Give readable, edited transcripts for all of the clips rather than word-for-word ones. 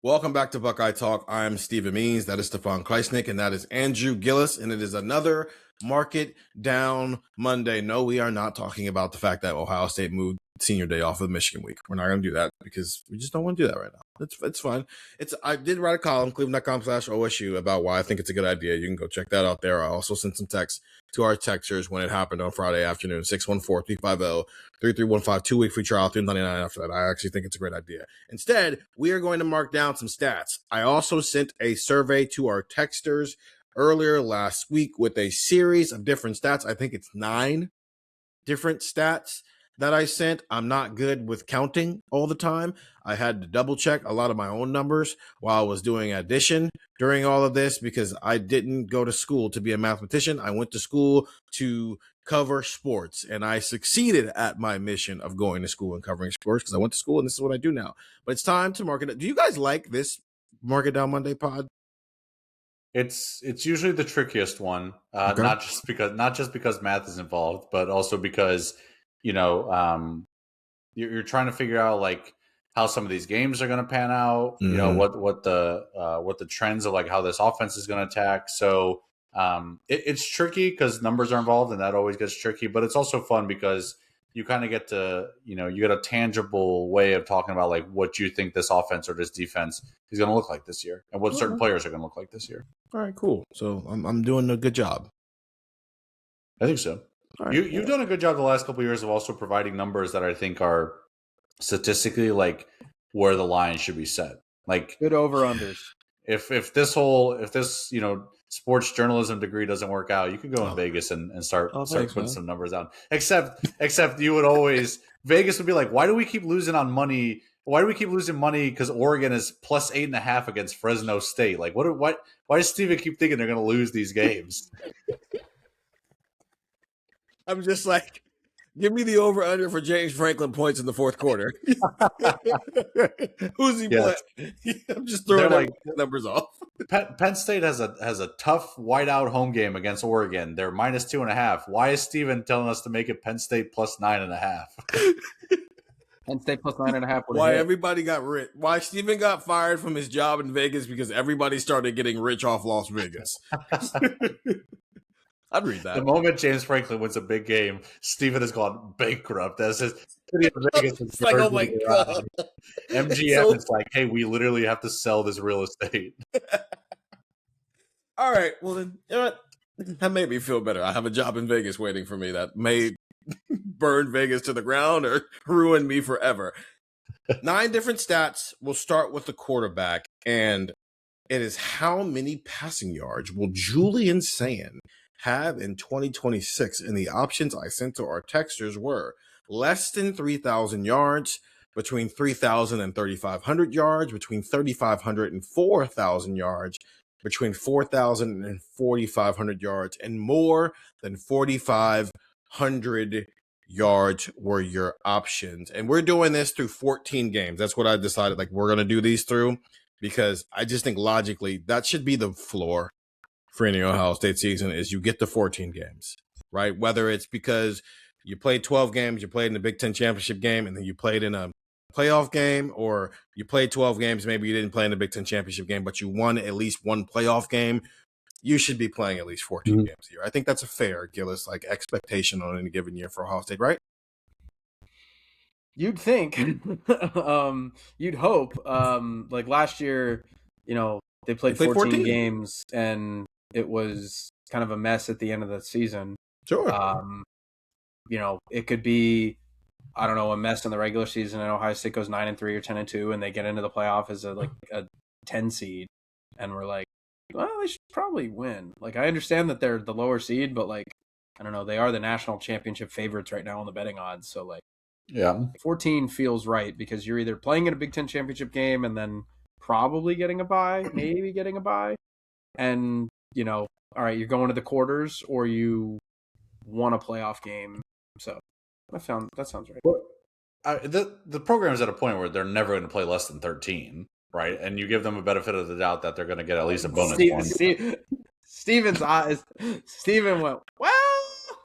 Welcome back to Buckeye Talk. I'm Stephen Means. That is Stefan Krajisnik, and that is Andrew Gillis. And it is another market down Monday. No, we are not talking about the fact that Ohio State moved senior day off of Michigan week. We're not going to do that because we just don't want to do that right now. It's fine. I did write a column, cleveland.com/OSU, about why I think it's a good idea. You can go check that out there. I also sent some texts to our texters when it happened on Friday afternoon, 614-350-3315, 2-week free trial, $3.99 after that. I actually think it's a great idea. Instead, we are going to mark down some stats. I also sent a survey to our texters earlier last week with a series of different stats. I think it's 9 different stats that I sent. I'm not good with counting all the time. I had to double check a lot of my own numbers while I was doing addition during all of this because I didn't go to school to be a mathematician. I went to school to cover sports, and I succeeded at my mission of going to school and covering sports because I went to school and this is what I do now. But it's time to mark it. Do you guys like this Market Down Monday pod? It's usually the trickiest one, okay. not just because math is involved, but also because you're trying to figure out like how some of these games are going to pan out. Mm-hmm. You know what the trends of like how this offense is going to attack. So it's tricky because numbers are involved, and that always gets tricky. But it's also fun because you kind of get to you get a tangible way of talking about like what you think this offense or this defense is going to look like this year, and what certain players are going to look like this year. All right, cool. So I'm doing a good job. I think so. Right, you've done a good job the last couple of years of also providing numbers that I think are statistically like where the line should be set. Like good over-unders. If this sports journalism degree doesn't work out, you could go in Vegas and start putting some numbers out. Except you would always Vegas would be like, why do we keep losing on money? Why do we keep losing money? Because Oregon is plus 8.5 against Fresno State. Like why does Steven keep thinking they're going to lose these games? I'm just like, give me the over-under for James Franklin points in the fourth quarter. Who's he playing? I'm just throwing like numbers off. Penn State has a tough whiteout home game against Oregon. They're minus 2.5. Why is Steven telling us to make it Penn State plus 9.5? Penn State plus 9.5. Why everybody got rich? Why Steven got fired from his job in Vegas because everybody started getting rich off Las Vegas. I'd read that. The moment James Franklin wins a big game, Steven has gone bankrupt. As his city of Vegas is like, oh my God. MGM is like, hey, we literally have to sell this real estate. All right. Well, then, you know what? That made me feel better. I have a job in Vegas waiting for me that may burn Vegas to the ground or ruin me forever. 9 different stats. We'll start with the quarterback, and it is how many passing yards will Julian Sayin have in 2026, and the options I sent to our texters were less than 3,000 yards, between 3,000 and 3,500 yards, between 3,500 and 4,000 yards, between 4,000 and 4,500 yards, and more than 4,500 yards were your options. And we're doing this through 14 games. That's what I decided, like, we're going to do these through, because I just think logically that should be the floor for any Ohio State season, is you get to 14 games, right? Whether it's because you played 12 games, you played in the Big Ten championship game, and then you played in a playoff game, or you played 12 games, maybe you didn't play in the Big Ten championship game, but you won at least one playoff game, you should be playing at least 14 games a year. I think that's a fair, Gillis, like expectation on any given year for Ohio State, right? You'd think. You'd hope. Like last year, they played 14 games, and it was kind of a mess at the end of the season. Sure. It could be, I don't know, a mess in the regular season, and Ohio State goes 9-3 or 10-2, and they get into the playoff as a 10 seed, and we're like, well, they should probably win. Like, I understand that they're the lower seed, but I don't know, they are the national championship favorites right now on the betting odds. So 14 feels right, because you're either playing in a Big Ten championship game and then probably getting a bye, maybe getting a bye, and all right, you're going to the quarters, or you won a playoff game. So that sounds right. Well, the program is at a point where they're never going to play less than 13, right? And you give them a benefit of the doubt that they're going to get at least a bonus point. Steven's eyes. Steven went, well.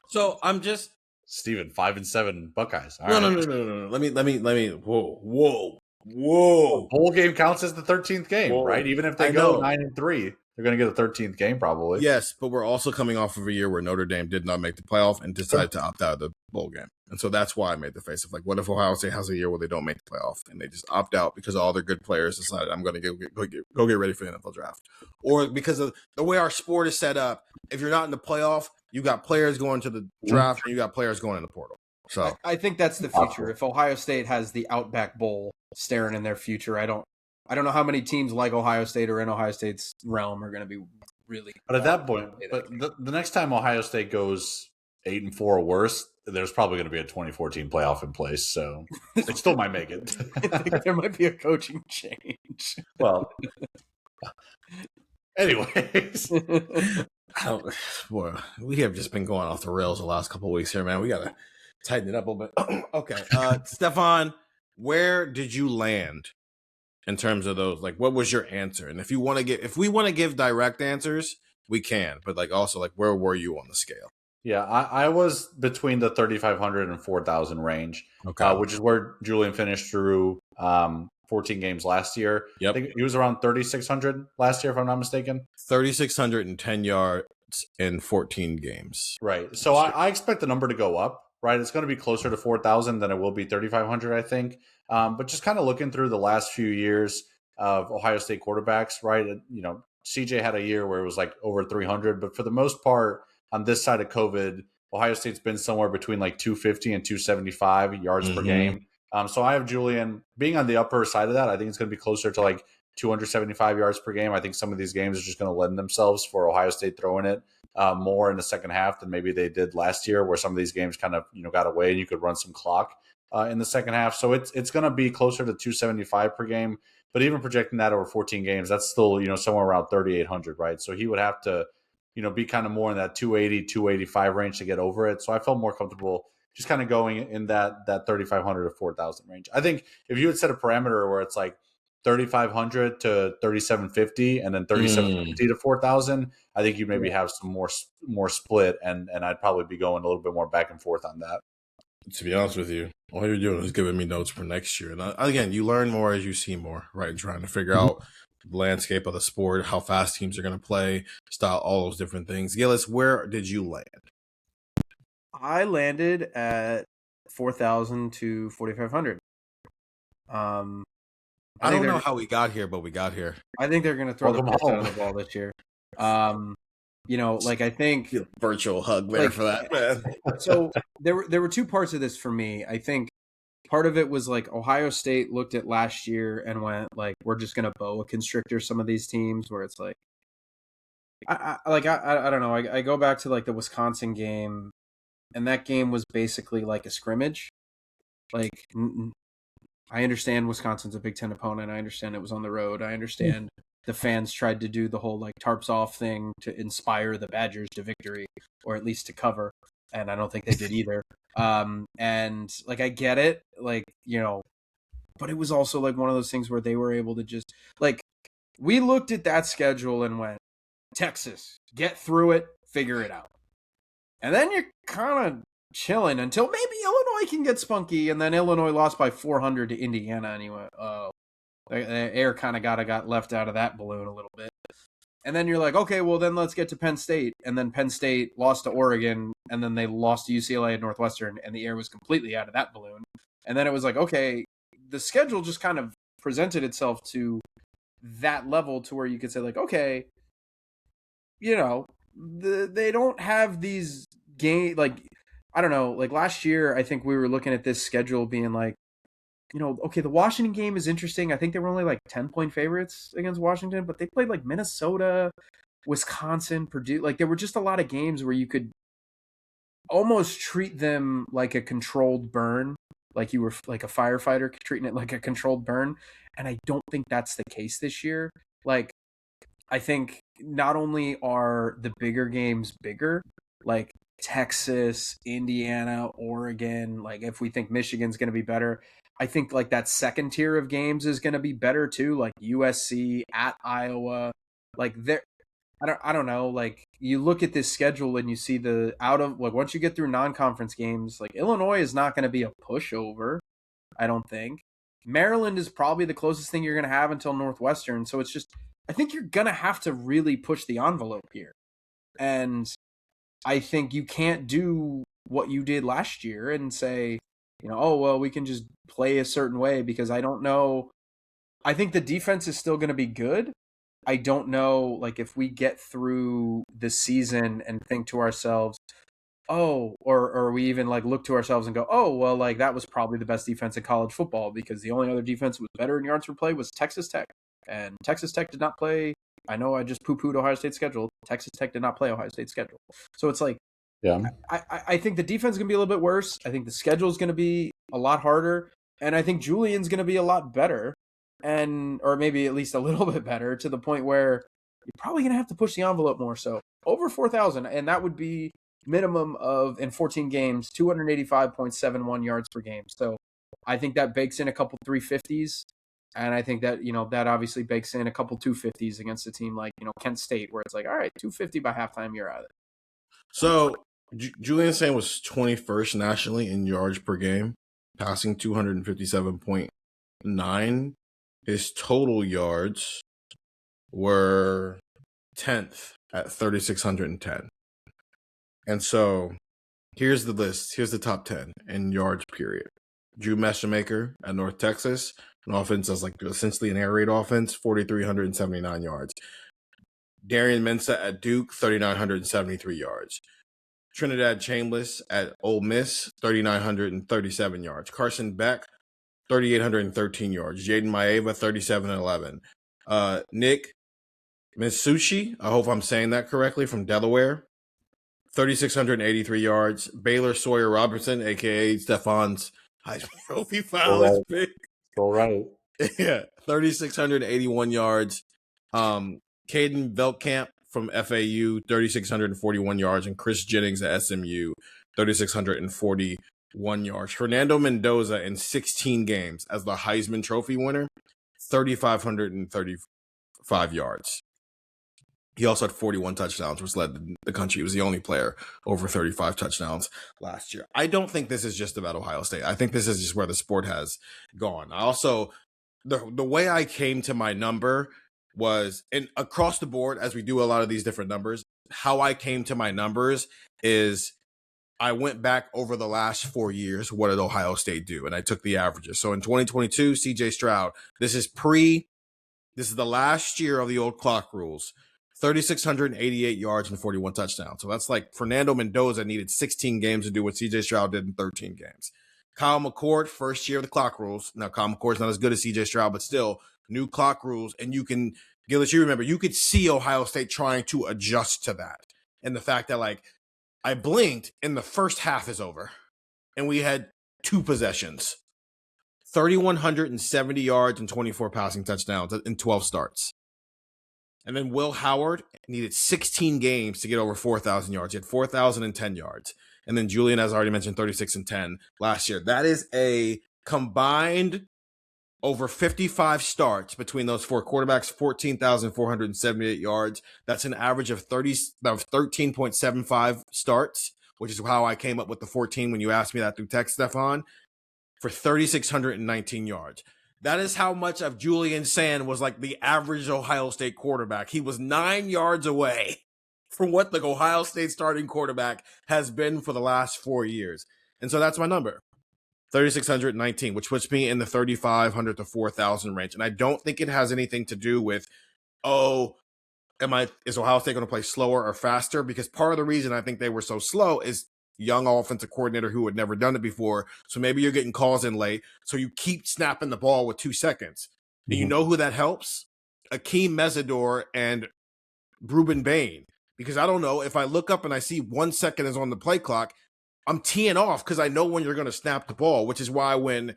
So I'm just Steven, 5-7 Buckeyes. All right. No. Let me. Whoa. Whoa. Bowl game counts as the 13th game, right? Even if they go 9-3, they're going to get a 13th game probably. Yes, but we're also coming off of a year where Notre Dame did not make the playoff and decided to opt out of the bowl game. And so that's why I made the face of like, what if Ohio State has a year where they don't make the playoff and they just opt out because all their good players decided I'm going to go get ready for the NFL draft, or because of the way our sport is set up. If you're not in the playoff, you got players going to the draft and you got players going in the portal. So I think that's the future. If Ohio State has the Outback Bowl staring in their future, I don't know how many teams like Ohio State or in Ohio State's realm are going to be really. But at that point, the next time Ohio State goes 8-4 or worse, there's probably going to be a 2014 playoff in place. So it still might make it. I think there might be a coaching change. Well, anyways. Boy, we have just been going off the rails the last couple of weeks here, man. We got to tighten it up a little bit. Okay. Stefan, where did you land in terms of those? Like, what was your answer? And if we want to give direct answers, we can, but like also like, where were you on the scale? Yeah, I was between the 3,500 and 4,000 range, which is where Julian finished through 14 games last year. Yep. I think he was around 3,600 last year, if I'm not mistaken. 3,610 yards in 14 games. Right. So I expect the number to go up, right? It's going to be closer to 4,000 than it will be 3,500, I think. But just kind of looking through the last few years of Ohio State quarterbacks, right? You know, CJ had a year where it was like over 300, but for the most part, on this side of COVID, Ohio State's been somewhere between like 250 and 275 yards per game. So I have Julian being on the upper side of that. I think it's going to be closer to like 275 yards per game. I think some of these games are just going to lend themselves for Ohio State throwing it more in the second half than maybe they did last year, where some of these games kind of got away and you could run some clock in the second half. So it's going to be closer to 275 per game. But even projecting that over 14 games, that's still somewhere around 3,800, right? So he would have to be kind of more in that 280, 285 range to get over it. So I felt more comfortable just kind of going in that 3,500 to 4,000 range. I think if you had set a parameter where it's like 3,500 to 3,750 and then 3,750 to 4,000, I think you maybe have some more split, and I'd probably be going a little bit more back and forth on that. To be honest with you, all you're doing is giving me notes for next year. And again, you learn more as you see more, right? And trying to figure out the landscape of the sport, how fast teams are going to play, style, all those different things. Gillis, where did you land? I landed at 4,000 to 4,500. I don't know how we got here, but we got here. I think they're going to throw the best out of the ball this year. I think virtual hug there for that, man. So there were two parts of this for me. I think part of it was like Ohio State looked at last year and went like, we're just going to boa constrictor some of these teams, where it's like, I don't know. I go back to like the Wisconsin game, and that game was basically like a scrimmage. Like, I understand Wisconsin's a Big Ten opponent. I understand it was on the road. I understand the fans tried to do the whole like tarps off thing to inspire the Badgers to victory, or at least to cover. And I don't think they did either. And like, I get it, like, but it was also like one of those things where they were able to just like, we looked at that schedule and went, Texas, get through it, figure it out. And then you're kind of chilling until maybe Illinois can get spunky, and then Illinois lost by 400 to Indiana anyway. The air kind of got left out of that balloon a little bit. And then you're like, okay, well then let's get to Penn State. And then Penn State lost to Oregon, and then they lost to UCLA and Northwestern, and the air was completely out of that balloon. And then it was like, okay, the schedule just kind of presented itself to that level to where you could say like, okay, they don't have these game, like, I don't know, like last year, I think we were looking at this schedule being like, okay, the Washington game is interesting. I think they were only like 10-point favorites against Washington, but they played like Minnesota, Wisconsin, Purdue. Like there were just a lot of games where you could almost treat them like a controlled burn, like you were like a firefighter treating it like a controlled burn. And I don't think that's the case this year. Like, I think not only are the bigger games bigger, like Texas, Indiana, Oregon, like if we think Michigan's going to be better, I think like that second tier of games is going to be better too, like USC at Iowa. Like I don't know, like you look at this schedule and you see once you get through non-conference games, like Illinois is not going to be a pushover, I don't think. Maryland is probably the closest thing you're going to have until Northwestern. So it's just, I think you're going to have to really push the envelope here. And I think you can't do what you did last year and say, oh, well, we can just play a certain way, because I don't know. I think the defense is still going to be good. I don't know, like, if we get through the season and think to ourselves, or we even like look to ourselves and go, oh, well, like that was probably the best defense in college football, because the only other defense that was better in yards per play was Texas Tech. And Texas Tech did not play. I know I just poo-pooed Ohio State's schedule. Texas Tech did not play Ohio State's schedule. So it's like, yeah, I think the defense is going to be a little bit worse. I think the schedule is going to be a lot harder. And I think Julian's going to be a lot better, or maybe at least a little bit better, to the point where you're probably going to have to push the envelope more. So over 4,000, and that would be minimum of, in 14 games, 285.71 yards per game. So I think that bakes in a couple 350s. And I think that, that obviously bakes in a couple 250s against a team like, Kent State, where it's like, all right, 250 by halftime, you're out of it. So Julian Sayin was 21st nationally in yards per game, passing 257.9. His total yards were 10th at 3,610. And so here's the list. Here's the top 10 in yards period. Drew Messamaker at North Texas, an offense that's like essentially an air raid offense, 4,379 yards. Darian Mensah at Duke, 3,973 yards. Trinidad Chambliss at Ole Miss, 3,937 yards. Carson Beck, 3,813 yards. Jaden Maeva, 37-11. Nick Mitsushi, I hope I'm saying that correctly, from Delaware, 3,683 yards. Baylor Sawyer Robertson, a.k.a. Stefan's Heisman Trophy finalist pick. All right. Yeah, 3,681 yards. Caden Veldkamp from FAU, 3,641 yards. And Chris Jennings at SMU, 3,641 yards. Fernando Mendoza in 16 games as the Heisman Trophy winner, 3,535 yards. He also had 41 touchdowns, which led the country. He was the only player over 35 touchdowns last year. I don't think this is just about Ohio State. I think this is just where the sport has gone. I also, the way I came to my number was, and across the board, as we do a lot of these different numbers, how I came to my numbers is I went back over the last 4 years. What did Ohio State do? And I took the averages. So in 2022, CJ Stroud, this is the last year of the old clock rules. 3,688 yards and 41 touchdowns. So that's like Fernando Mendoza needed 16 games to do what CJ Stroud did in 13 games. Kyle McCord, first year of the clock rules. Now, Kyle McCord's not as good as CJ Stroud, but still, new clock rules. And Gillis, you remember, you could see Ohio State trying to adjust to that. And the fact that, like, I blinked and the first half is over. And we had 2 possessions. 3,170 yards and 24 passing touchdowns in 12 starts. And then Will Howard needed 16 games to get over 4,000 yards. He had 4,010 yards. And then Julian, as I already mentioned, 36-10 last year. That is a combined over 55 starts between those 4 quarterbacks, 14,478 yards. That's an average of 13.75 starts, which is how I came up with the 14 when you asked me that through text, Stefan, for 3,619 yards. That is how much of Julian Sayin was like the average Ohio State quarterback. He was 9 yards away from what the Ohio State starting quarterback has been for the last 4 years. And so that's my number, 3,619, which puts me in the 3,500 to 4,000 range. And I don't think it has anything to do with, is Ohio State going to play slower or faster? Because part of the reason I think they were so slow is young offensive coordinator who had never done it before. So maybe you're getting calls in late. So you keep snapping the ball with 2 seconds. Mm-hmm. And you know who that helps? Akeem Mesidor and Ruben Bain. Because I don't know, if I look up and I see 1 second is on the play clock, I'm teeing off because I know when you're going to snap the ball, which is why when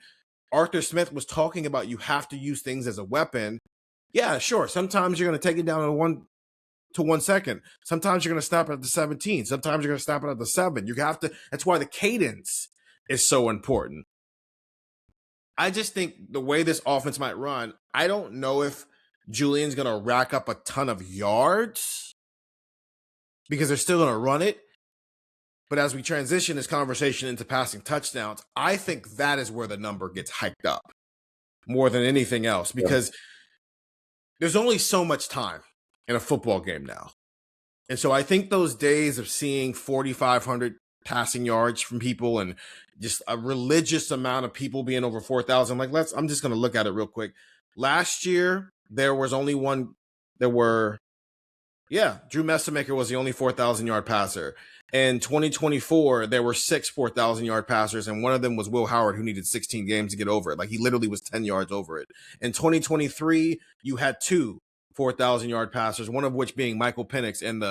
Arthur Smith was talking about you have to use things as a weapon, yeah, sure. Sometimes you're going to take it down to 1 second. Sometimes you're going to snap it at the 17. Sometimes you're going to snap it at the 7. You have to. That's why the cadence is so important. I just think the way this offense might run, I don't know if Julian's going to rack up a ton of yards because they're still going to run it. But as we transition this conversation into passing touchdowns, I think that is where the number gets hiked up. more than anything else, because there's only so much time in a football game now. And so I think those days of seeing 4,500 passing yards from people and just a religious amount of people being over 4,000, like I'm just going to look at it real quick. Last year, there was only Drew Messamaker was the only 4,000 yard passer. In 2024, there were 6 4,000 yard passers, and one of them was Will Howard, who needed 16 games to get over it. Like, he literally was 10 yards over it. In 2023, you had 2 4,000 yard passers, one of which being Michael Penix and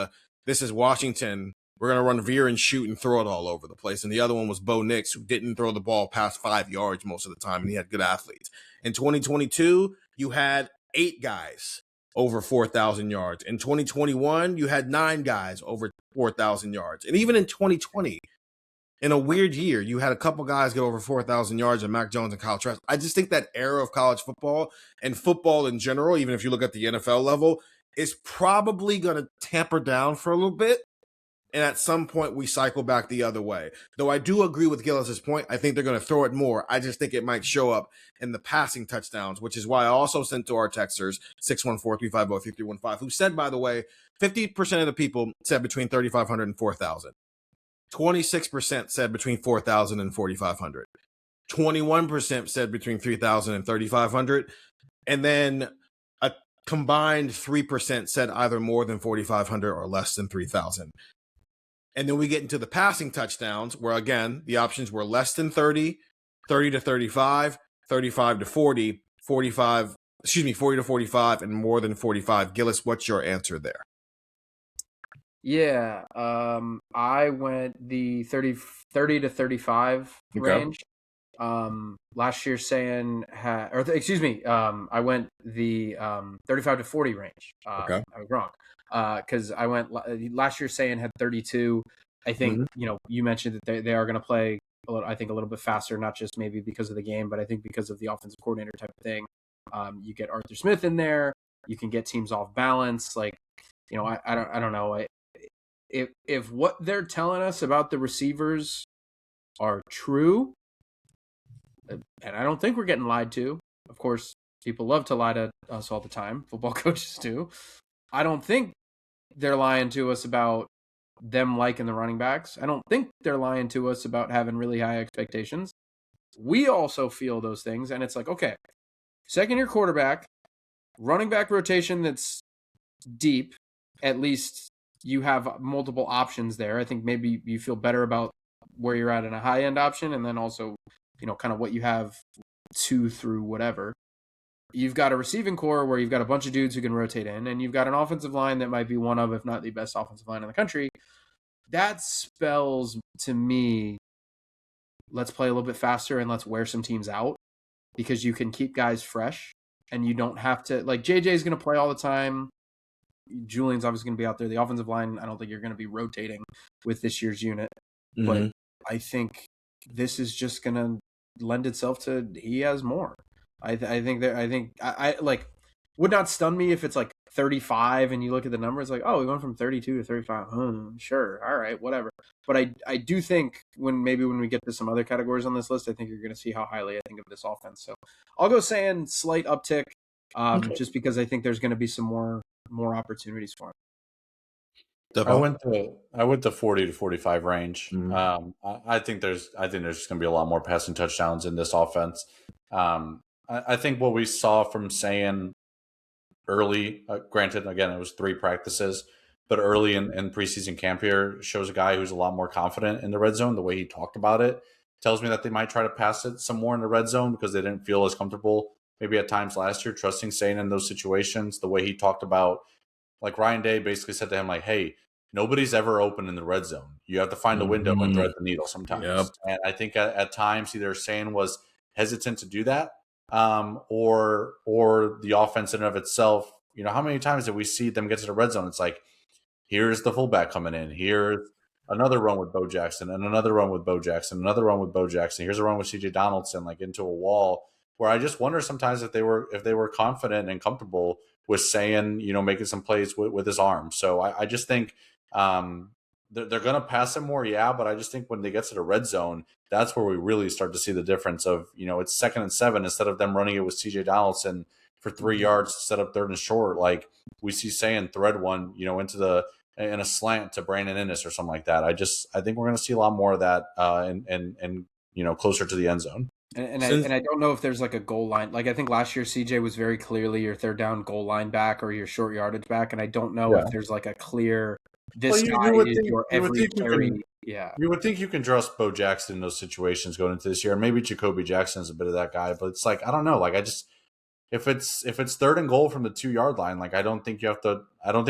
This is Washington. We're going to run veer and shoot and throw it all over the place. And the other one was Bo Nix, who didn't throw the ball past 5 yards most of the time, and he had good athletes. In 2022, you had 8 guys over 4,000 yards. In 2021, you had 9 guys over 4,000 yards. And even in 2020, in a weird year, you had a couple guys get over 4,000 yards, and Mac Jones and Kyle Trask. I just think that era of college football and football in general, even if you look at the NFL level, is probably going to tamper down for a little bit. And at some point, we cycle back the other way. Though I do agree with Gillis' point. I think they're going to throw it more. I just think it might show up in the passing touchdowns, which is why I also sent to our texters, 614-350-3315, who said, by the way, 50% of the people said between 3,500 and 4,000. 26% said between 4,000 and 4,500. 21% said between 3,000 and 3,500. And then a combined 3% said either more than 4,500 or less than 3,000. And then we get into the passing touchdowns, where, again, the options were less than 30, 30 to 35, 35 to 40, 40 to 45, and more than 45. Gillis, what's your answer there? Yeah, I went the 30 to 35 range. Last year I went the 35 to 40 range. I was wrong. Because I went last year. Sayin had 32. I think you mentioned that they are going to play a little bit faster, not just maybe because of the game, but I think because of the offensive coordinator type of thing. You get Arthur Smith in there. You can get teams off balance. Like, I don't know. If what they're telling us about the receivers are true, and I don't think we're getting lied to. Of course, people love to lie to us all the time. Football coaches do. I don't think they're lying to us about them liking the running backs. I don't think they're lying to us about having really high expectations. We also feel those things, and it's like, okay, second-year quarterback, running back rotation that's deep. At least you have multiple options there. I think maybe you feel better about where you're at in a high-end option, and then also, kind of what you have 2 through whatever. You've got a receiving core where you've got a bunch of dudes who can rotate in, and you've got an offensive line that might be one of, if not the best offensive line in the country. That spells to me, let's play a little bit faster and let's wear some teams out, because you can keep guys fresh and you don't have to, like, JJ's going to play all the time. Julian's obviously going to be out there. The offensive line, I don't think you're going to be rotating with this year's unit, but I think this is just going to lend itself to he has more. I would not stun me if it's like 35 and you look at the numbers like, oh, we went from 32 to 35. Sure. All right, whatever. But I do think when we get to some other categories on this list, I think you're going to see how highly I think of this offense. So I'll go Sayin slight uptick, just because I think there's going to be some more opportunities for him. I went to 40 to 45 range. I think there's just going to be a lot more passing touchdowns in this offense. I think what we saw from Sayin early, granted, again, it was 3 practices, but early in preseason camp here shows a guy who's a lot more confident in the red zone. The way he talked about it tells me that they might try to pass it some more in the red zone because they didn't feel as comfortable maybe at times last year trusting Sayin in those situations. The way he talked about, like, Ryan Day basically said to him, like, hey, nobody's ever open in the red zone. You have to find the window and thread the needle sometimes. And I think at times either Sayin was hesitant to do that, or the offense in and of itself. How many times did we see them get to the red zone? It's like, here's the fullback coming in. Here's another run with Bo Jackson, and another run with Bo Jackson, another run with Bo Jackson. Here's a run with C.J. Donaldson, like into a wall. Where I just wonder sometimes if they were confident and comfortable with Sayin, making some plays with his arm. So I just think they're going to pass him more, yeah, but I just think when they get to the red zone, that's where we really start to see the difference of, it's 2nd and 7 instead of them running it with CJ Donaldson for 3 yards to set up 3rd and short. Like we see Sayin thread one, in a slant to Brandon Inniss or something like that. I think we're going to see a lot more of that and closer to the end zone. And I don't know if there's like a goal line. Like I think last year CJ was very clearly your 3rd down goal line back or your short yardage back, and I don't know if there's like a clear guy is your every carry. You would think you can trust Bo Jackson in those situations going into this year, and maybe Jacoby Jackson is a bit of that guy. But it's like I don't know. Like if it's 3rd and goal from the 2-yard line, like I don't think we're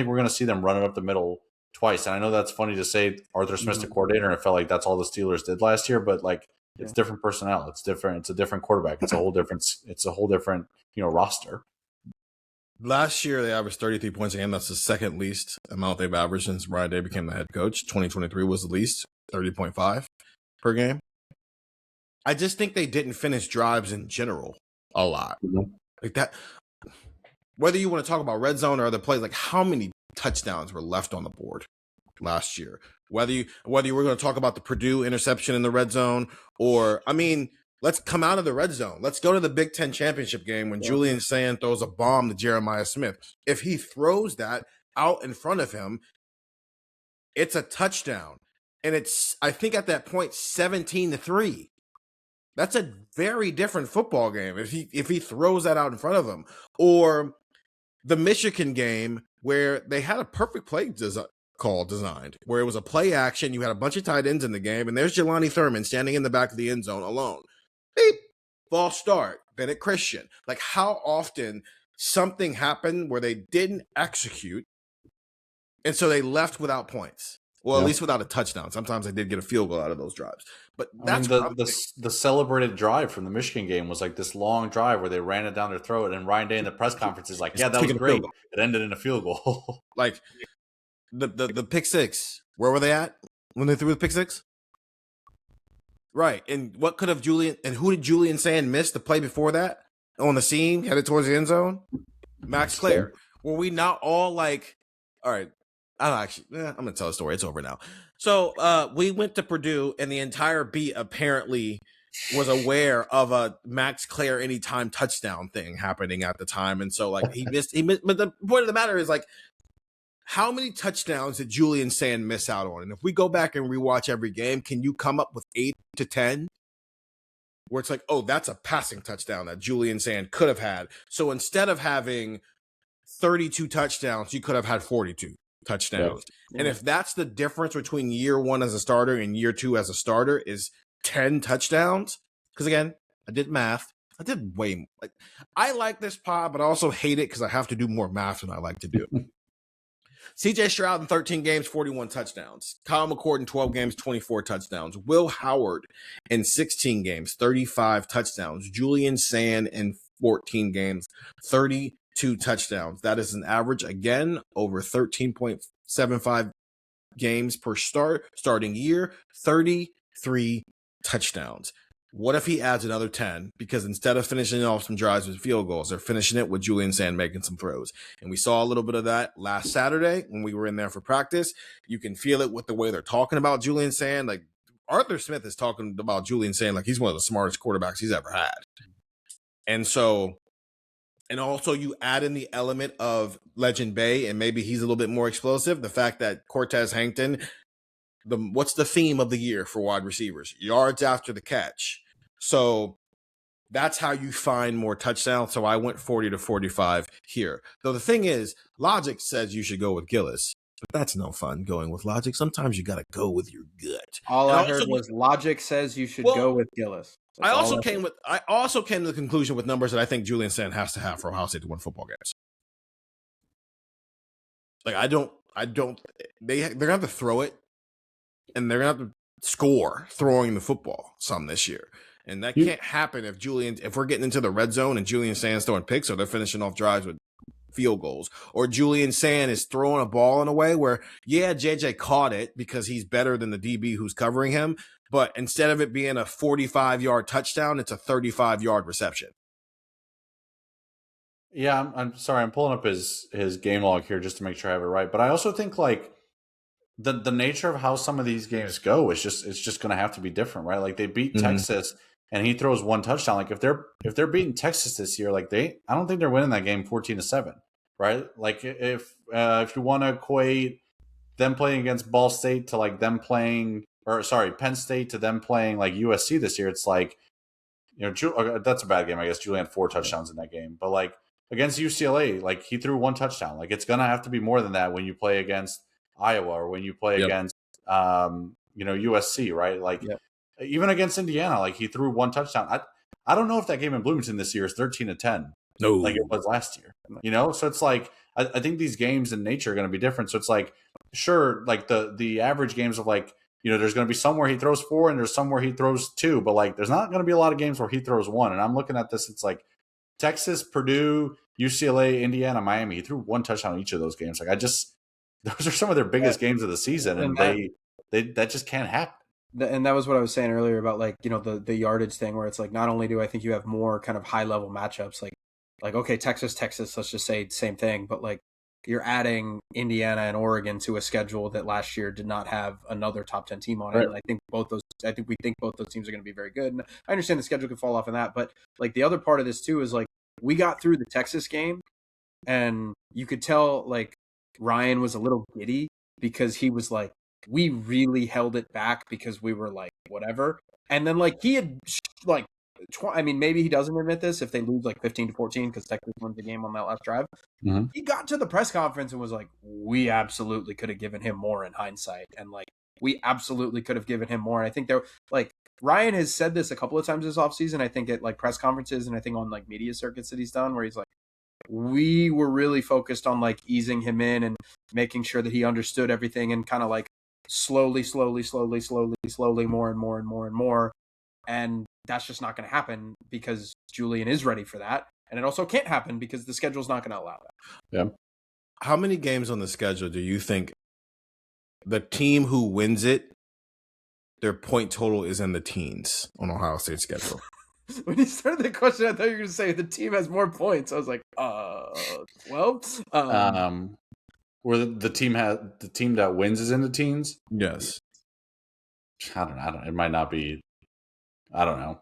going to see them running up the middle twice. And I know that's funny to say. Arthur Smith's the coordinator, and it felt like that's all the Steelers did last year. But like it's different personnel. It's different. It's a different quarterback. It's a whole different roster. Last year, they averaged 33 points a game. That's the 2nd least amount they've averaged since Brian Day became the head coach. 2023 was the least, 30.5 per game. I just think they didn't finish drives in general a lot. Mm-hmm. Like that, whether you want to talk about red zone or other plays, like how many touchdowns were left on the board last year? Whether you were going to talk about the Purdue interception in the red zone or, let's come out of the red zone. Let's go to the Big Ten championship game when Julian Sayin throws a bomb to Jeremiah Smith. If he throws that out in front of him, it's a touchdown. And it's, I think at that point, 17-3. That's a very different football game if he throws that out in front of him. Or the Michigan game where they had a perfect play call designed, where it was a play action. You had a bunch of tight ends in the game, and there's Jelani Thurman standing in the back of the end zone alone. Beep, false start, Bennett Christian. Like how often something happened where they didn't execute, and so they left without points. Well, at least without a touchdown. Sometimes they did get a field goal out of those drives. But that's the celebrated drive from the Michigan game was like this long drive where they ran it down their throat, and Ryan Day in the press conference is like, "Yeah, that was great. It ended in a field goal." Like the pick six. Where were they at when they threw the pick six? Right. And what could have who did Julian Sayin miss the play before that on the seam headed towards the end zone? Max Clare. Were we not all like, all right, I'm going to tell a story. It's over now. So we went to Purdue, and the entire beat apparently was aware of a Max Clare anytime touchdown thing happening at the time. And so like he missed. But the point of the matter is like, how many touchdowns did Julian Sayin miss out on? And if we go back and rewatch every game, can you come up with 8 to 10 where it's like, oh, that's a passing touchdown that Julian Sayin could have had? So instead of having 32 touchdowns, you could have had 42 touchdowns. Yeah. And if that's the difference between year 1 as a starter and year 2 as a starter is 10 touchdowns, because again, I did math. I did way more. Like, I like this pod, but I also hate it because I have to do more math than I like to do. CJ Stroud in 13 games, 41 touchdowns. Kyle McCord in 12 games, 24 touchdowns. Will Howard in 16 games, 35 touchdowns. Julian Sayin in 14 games, 32 touchdowns. That is an average, again, over 13.75 games per starting year, 33 touchdowns. What if he adds another 10? Because instead of finishing off some drives with field goals, they're finishing it with Julian Sayin making some throws. And we saw a little bit of that last Saturday when we were in there for practice. You can feel it with the way they're talking about Julian Sayin. Like Arthur Smith is talking about Julian Sayin like he's one of the smartest quarterbacks he's ever had. And so, and also you add in the element of Legend Bay, and maybe he's a little bit more explosive. The fact that Cortez Hankton, what's the theme of the year for wide receivers? Yards after the catch. So that's how you find more touchdowns. So I went 40 to 45 here. So the thing is, logic says you should go with Gillis, but that's no fun going with logic. Sometimes you got to go with your gut. All I heard was logic says you should go with Gillis. I also came to the conclusion with numbers that I think Julian Sayin has to have for Ohio State to win football games. Like they're gonna have to throw it. And they're going to have to score throwing the football some this year. And that can't happen if we're getting into the red zone and Julian Sayin's throwing picks, or they're finishing off drives with field goals. Or Julian Sayin is throwing a ball in a way where, yeah, JJ caught it because he's better than the DB who's covering him. But instead of it being a 45-yard touchdown, it's a 35-yard reception. Yeah, I'm sorry. I'm pulling up his game log here just to make sure I have it right. But I also think, like, the nature of how some of these games go is just going to have to be different, right? Like they beat Texas and he throws one touchdown. Like if they're beating Texas this year, like I don't think they're winning that game 14-7, right? Like if you want to equate them playing against Ball State to like them playing, or sorry, Penn State to them playing like USC this year, it's like, that's a bad game. I guess Julian had 4 touchdowns in that game, but like against UCLA, like he threw 1 touchdown. Like it's gonna have to be more than that when you play against Iowa or when you play against USC, right? Like even against Indiana, like he threw 1 touchdown. I don't know if that game in Bloomington this year is 13-10, like it was last year. So it's like I think these games in nature are going to be different. So it's like, sure, like the average games of like, there's going to be somewhere he throws 4 and there's somewhere he throws 2, but like there's not going to be a lot of games where he throws 1. And I'm looking at this, it's like Texas, Purdue, UCLA, Indiana, Miami. He threw 1 touchdown in each of those games. Like those are some of their biggest games of the season, and that just can't happen. And that was what I was saying earlier about like, the yardage thing, where it's like, not only do I think you have more kind of high level matchups, like okay, Texas, let's just say same thing, but like you're adding Indiana and Oregon to a schedule that last year did not have another top 10 team on it. Right. And I think we think both those teams are going to be very good. And I understand the schedule could fall off in that, but like the other part of this too is like we got through the Texas game and you could tell like Ryan was a little giddy because he was like, we really held it back because we were like, whatever. And then like he had like, maybe he doesn't admit this if they lose like 15-14 because Texas wins the game on that last drive. Mm-hmm. He got to the press conference and was like, we absolutely could have given him more in hindsight. And like, we absolutely could have given him more. And I think like Ryan has said this a couple of times this offseason, I think at like press conferences and I think on like media circuits that he's done, where he's like, we were really focused on like easing him in and making sure that he understood everything and kind of like slowly, more and more. And that's just not going to happen because Julian is ready for that. And it also can't happen because the schedule's not going to allow that. Yeah. How many games on the schedule do you think the team who wins it, their point total is in the teens on Ohio State's schedule? When you started the question, I thought you were going to say the team has more points. I was like, where the team that wins is in the teens? Yes. I don't know. It might not be. I don't know.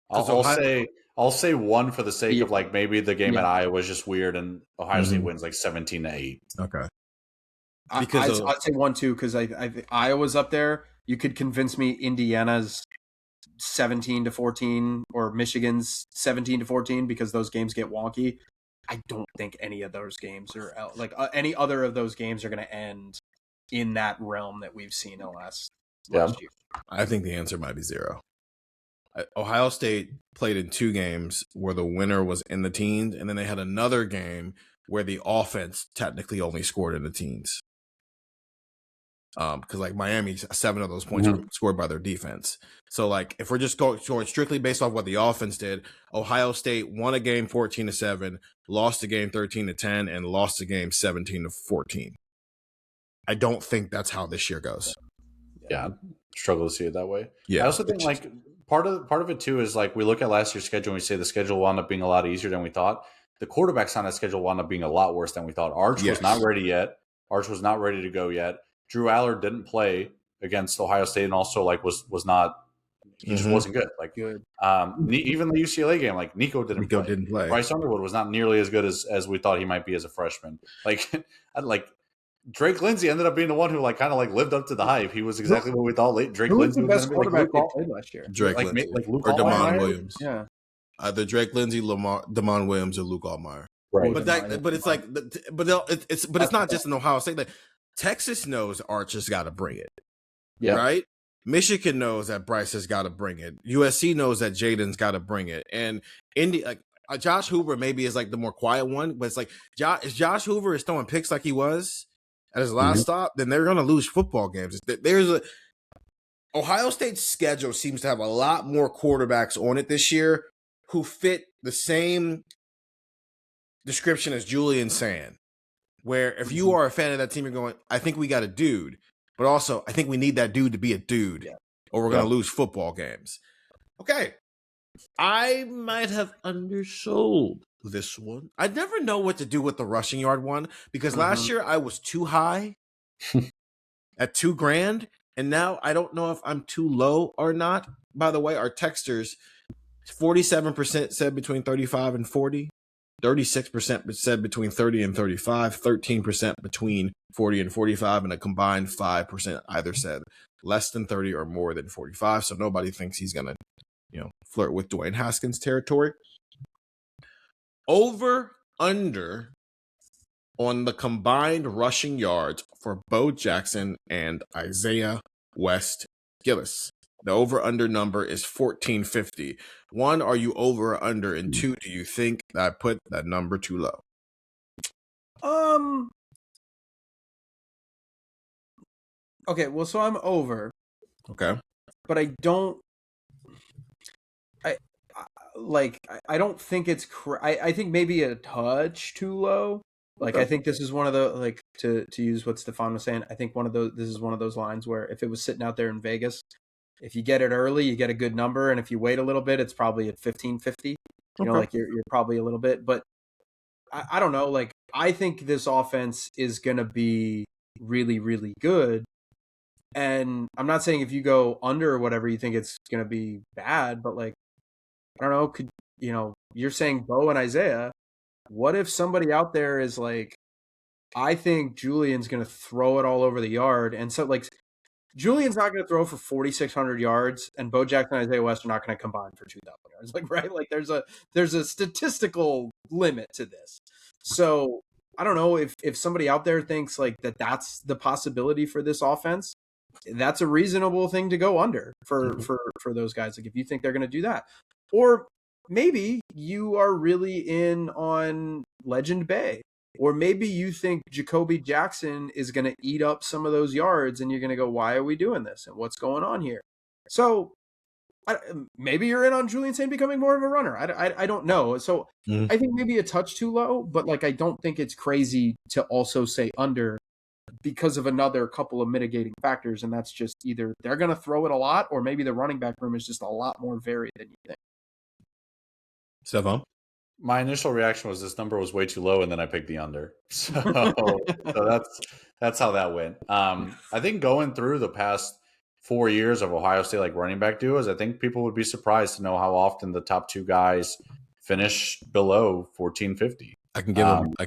I'll say 1 for the sake of like maybe the game at Iowa was just weird and Ohio State wins like 17-8. Okay. Because I'd say 1 too because I Iowa's up there. You could convince me Indiana's 17-14 or Michigan's 17-14 because those games get wonky. I don't think any of those games are like any other of those games are going to end in that realm that we've seen in last year. I think the answer might be 0. Ohio State played in 2 games where the winner was in the teens, and then they had another game where the offense technically only scored in the teens. Because like Miami, 7 of those points were scored by their defense. So like if we're just going strictly based off what the offense did, Ohio State won a game 14-7, lost a game 13-10, and lost a game 17-14. I don't think that's how this year goes. Yeah, struggle to see it that way. Yeah, I also think like part of it too is like we look at last year's schedule and we say the schedule wound up being a lot easier than we thought. The quarterbacks on that schedule wound up being a lot worse than we thought. Arch was not ready yet. Arch was not ready to go yet. Drew Allard didn't play against Ohio State and also like was not. He just wasn't good. Like good. Even the UCLA game, like Nico didn't play. Bryce Underwood was not nearly as good as we thought he might be as a freshman. Like Drake Lindsey ended up being the one who like kind of like lived up to the hype. He was exactly what we thought. Drake Lindsey was the best quarterback they played last year. Drake Lindsey Luke or Damon Williams. Yeah, either Drake Lindsey, Damon Williams, or Luke Altmaier. Right. But it's not just in Ohio State. Like Texas knows Arch has got to bring it. Yeah. Right. Michigan knows that Bryce has got to bring it. USC knows that Jaden's got to bring it. And Josh Hoover maybe is like the more quiet one, but it's like if Josh Hoover is throwing picks like he was at his last stop, then they're going to lose football games. Ohio State's schedule seems to have a lot more quarterbacks on it this year who fit the same description as Julian Sayin, where if you are a fan of that team, you're going, I think we got a dude, but also I think we need that dude to be a dude or we're going to lose football games. Okay. I might have undersold this one. I never know what to do with the rushing yard one because last year I was too high at $2,000. And now I don't know if I'm too low or not. By the way, our texters, 47% said between 35 and 40. 36% said between 30 and 35, 13% between 40 and 45, and a combined 5% either said less than 30 or more than 45. So nobody thinks he's going to, flirt with Dwayne Haskins territory. Over under on the combined rushing yards for Bo Jackson and Isaiah Gillis. The over-under number is 1450. 1, are you over or under? And 2, do you think that I put that number too low? Okay, well, so I'm over. Okay. But I don't... I don't think it's... I think maybe a touch too low. I think this is one of the... to use what Stefan was saying, I think this is one of those lines where if it was sitting out there in Vegas... If you get it early, you get a good number, and if you wait a little bit, it's probably at 1550. You're probably a little bit, but I don't know. I think this offense is going to be really, really good. And I'm not saying if you go under or whatever, you think it's going to be bad, but I don't know. You're saying Bo and Isaiah. What if somebody out there is I think Julian's going to throw it all over the yard, and so Julian's not going to throw for 4,600 yards, and Bo Jackson and Isaiah West are not going to combine for 2,000 yards. Right? There's a statistical limit to this. So I don't know if somebody out there thinks that's the possibility for this offense. That's a reasonable thing to go under for those guys. If you think they're going to do that, or maybe you are really in on Legend Bay. Or maybe you think Jacoby Jackson is going to eat up some of those yards, and you're going to go, why are we doing this? And what's going on here? So maybe you're in on Julian Sayin becoming more of a runner. I don't know. So I think maybe a touch too low, but I don't think it's crazy to also say under because of another couple of mitigating factors. And that's just either they're going to throw it a lot, or maybe the running back room is just a lot more varied than you think. Stefan? My initial reaction was this number was way too low, and then I picked the under. So that's how that went. I think going through the past 4 years of Ohio State running back duos, I think people would be surprised to know how often the top two guys finish below 1450. I can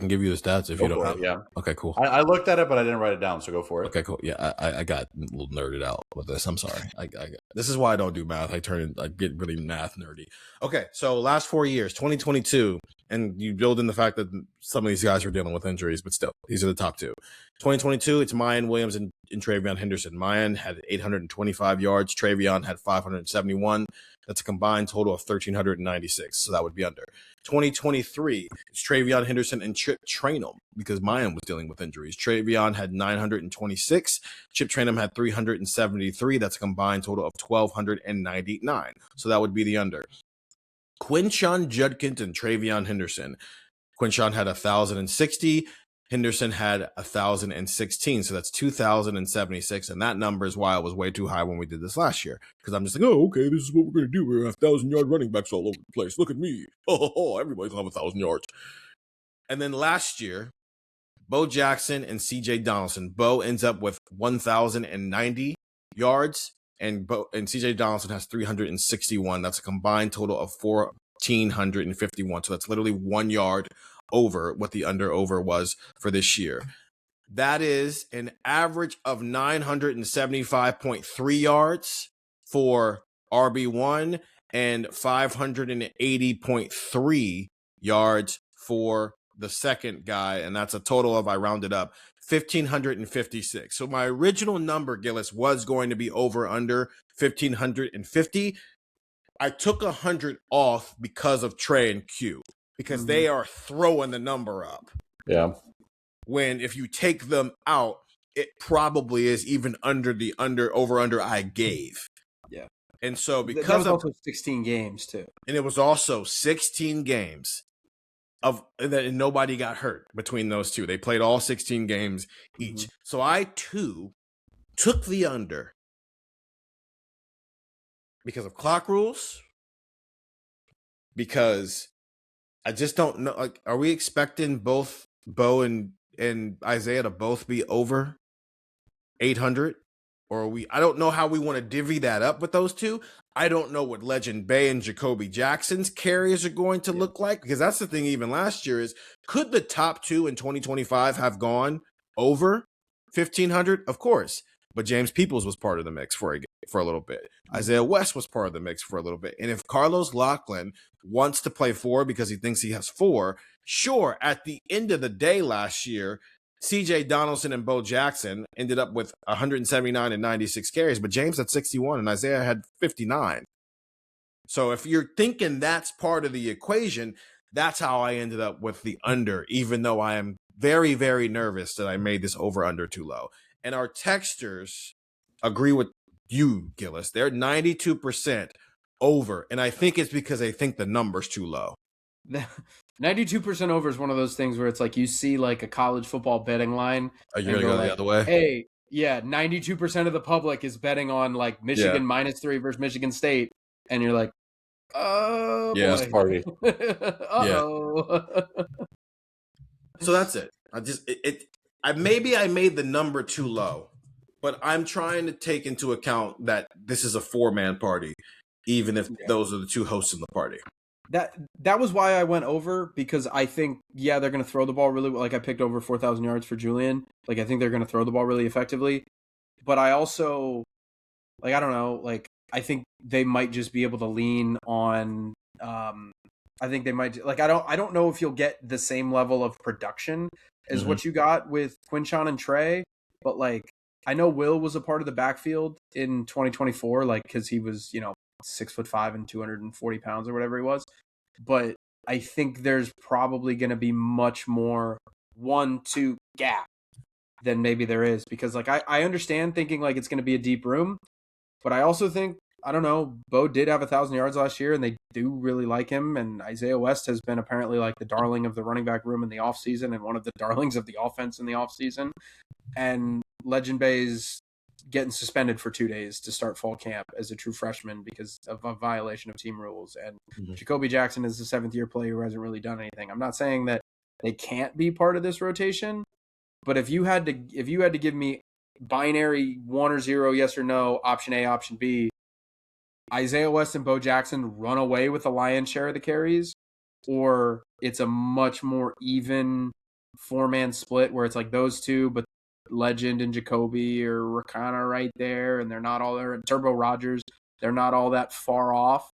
give you the stats if you don't have. Yeah. Okay, cool. I looked at it, but I didn't write it down, so go for it. Okay, cool. Yeah, I got a little nerded out with this. I'm sorry. This is why I don't do math. I get really math nerdy. Okay, so last 4 years, 2022, and you build in the fact that some of these guys are dealing with injuries, but still, these are the top two. 2022, it's Mayan Williams and Travion Henderson. Mayan had 825 yards. Travion had 571. That's a combined total of 1,396. So that would be under. 2023, it's Travion Henderson and Chip Trainum because Mayan was dealing with injuries. Travion had 926. Chip Trainum had 373. That's a combined total of 1,299. So that would be the under. Quinshon Judkins and Travion Henderson. Quinshon had 1,060. Henderson had 1,016, so that's 2,076, and that number is why it was way too high when we did this last year. Because I'm just okay, this is what we're going to do. We're going to have 1,000-yard running backs all over the place. Look at me. Everybody's going to have 1,000 yards. And then last year, Bo Jackson and C.J. Donaldson. Bo ends up with 1,090 yards, and C.J. Donaldson has 361. That's a combined total of 1,451. So that's literally 1 yard over what the over was for this year. That is an average of 975.3 yards for RB1 and 580.3 yards for the second guy. And that's a total of, I rounded up, 1,556. So my original number, Gillis, was going to be over under 1,550. I took 100 off because of Trey and Q. Because they are throwing the number up. Yeah. When if you take them out, it probably is even under the over I gave. Yeah. And so because that was also 16 games too. And it was also 16 games of that, and nobody got hurt between those two. They played all 16 games each. So I too took the under because of clock rules. Because I just don't know. Are we expecting both Bo and Isaiah to both be over 800, or I don't know how we want to divvy that up with those two. I don't know what Legend Bay and Jacoby Jackson's carries are going to look like, because that's the thing. Even last year is, could the top two in 2025 have gone over 1,500? Of course. But James Peoples was part of the mix for a little bit. Isaiah West was part of the mix for a little bit. And if Carlos Lachlan wants to play 4 because he thinks he has 4, sure, at the end of the day last year, CJ Donaldson and Bo Jackson ended up with 179 and 96 carries, but James had 61 and Isaiah had 59. So if you're thinking that's part of the equation, that's how I ended up with the under, even though I am very, very nervous that I made this over-under too low. And our texters agree with you, Gillis. They're 92% over, and I think it's because they think the number's too low. 92% over is one of those things where it's like you see like a college football betting line. Are you going to go the other way? Hey, yeah, 92% of the public is betting on like Michigan -3 versus Michigan State, and you're like, oh, yeah, boy. Party. Uh-oh. So that's it. Maybe I made the number too low, but I'm trying to take into account that this is a 4-man party, even if those are the 2 hosts in the party. That was why I went over, because I think, they're going to throw the ball really well. Like I picked over 4,000 yards for Julian. Like I think they're going to throw the ball really effectively. But I also, like, I don't know, like I think they might just be able to lean on, I think they might, like, I don't know if you'll get the same level of production as what you got with Quinshon and Trey, but like, I know Will was a part of the backfield in 2024, like, cause he was, 6'5" and 240 pounds or whatever he was. But I think there's probably going to be much more 1-2 gap than maybe there is, because like, I understand thinking like it's going to be a deep room, but I also think, I don't know, Bo did have 1,000 yards last year and they do really like him. And Isaiah West has been apparently like the darling of the running back room in the offseason and one of the darlings of the offense in the offseason. And Legend Bay's getting suspended for 2 days to start fall camp as a true freshman because of a violation of team rules. And Jacoby Jackson is a 7th-year player who hasn't really done anything. I'm not saying that they can't be part of this rotation, but if you had to give me binary 1 or 0, yes or no, option A, option B, Isaiah West and Bo Jackson run away with the lion's share of the carries, or it's a much more even 4-man split where it's like those two, but Legend and Jacoby are kind of right there, and they're not all there. And Turbo Rogers, they're not all that far off.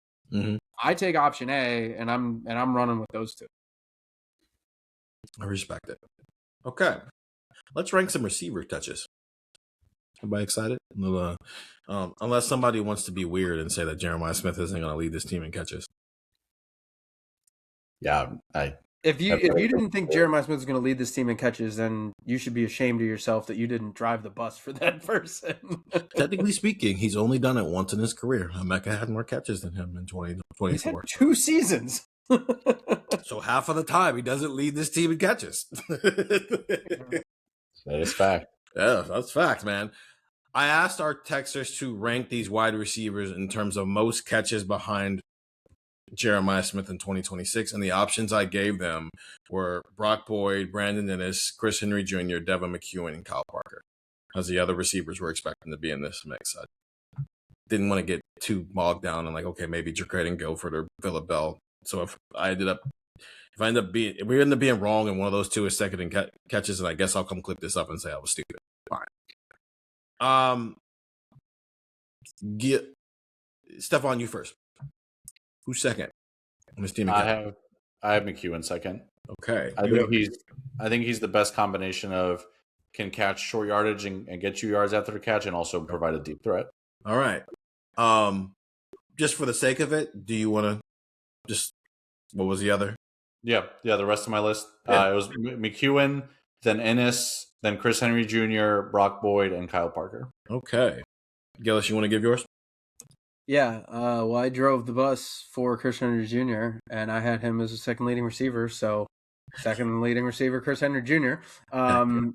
I take option A, and I'm running with those two. I respect it. Okay, let's rank some receiver touches. Everybody excited? Unless somebody wants to be weird and say that Jeremiah Smith isn't going to lead this team in catches. Yeah, If you didn't think Jeremiah Smith was going to lead this team in catches, then you should be ashamed of yourself that you didn't drive the bus for that person. Technically speaking, he's only done it once in his career. Emeka had more catches than him in 2024. He's had 2 seasons. So half of the time, he doesn't lead this team in catches. That is fact. Yeah, that's fact, man. I asked our texters to rank these wide receivers in terms of most catches behind Jeremiah Smith in 2026, and the options I gave them were Brock Boyd, Brandon Ennis, Chris Henry Jr., Devin McEwen, and Kyle Parker, as the other receivers were expecting to be in this mix. I didn't want to get too bogged down and like, okay, maybe Jacaden Guilford or Phillip Bell. So if we end up being wrong and one of those two is second in catches, and I guess I'll come clip this up and say I was stupid. Fine. Stefan, you first. Who's second on this team? I have McEwen second. Okay. I think he's the best combination of can catch short yardage and get you yards after the catch and also provide a deep threat. All right. Just for the sake of it, do you want to what was the other? Yeah, the rest of my list. Yeah. It was McEwen, then Ennis, then Chris Henry Jr., Brock Boyd, and Kyle Parker. Okay. Gillis, you want to give yours? Yeah, well, I drove the bus for Chris Henry Jr., and I had him as a second leading receiver, so second leading receiver, Chris Henry Jr. I'll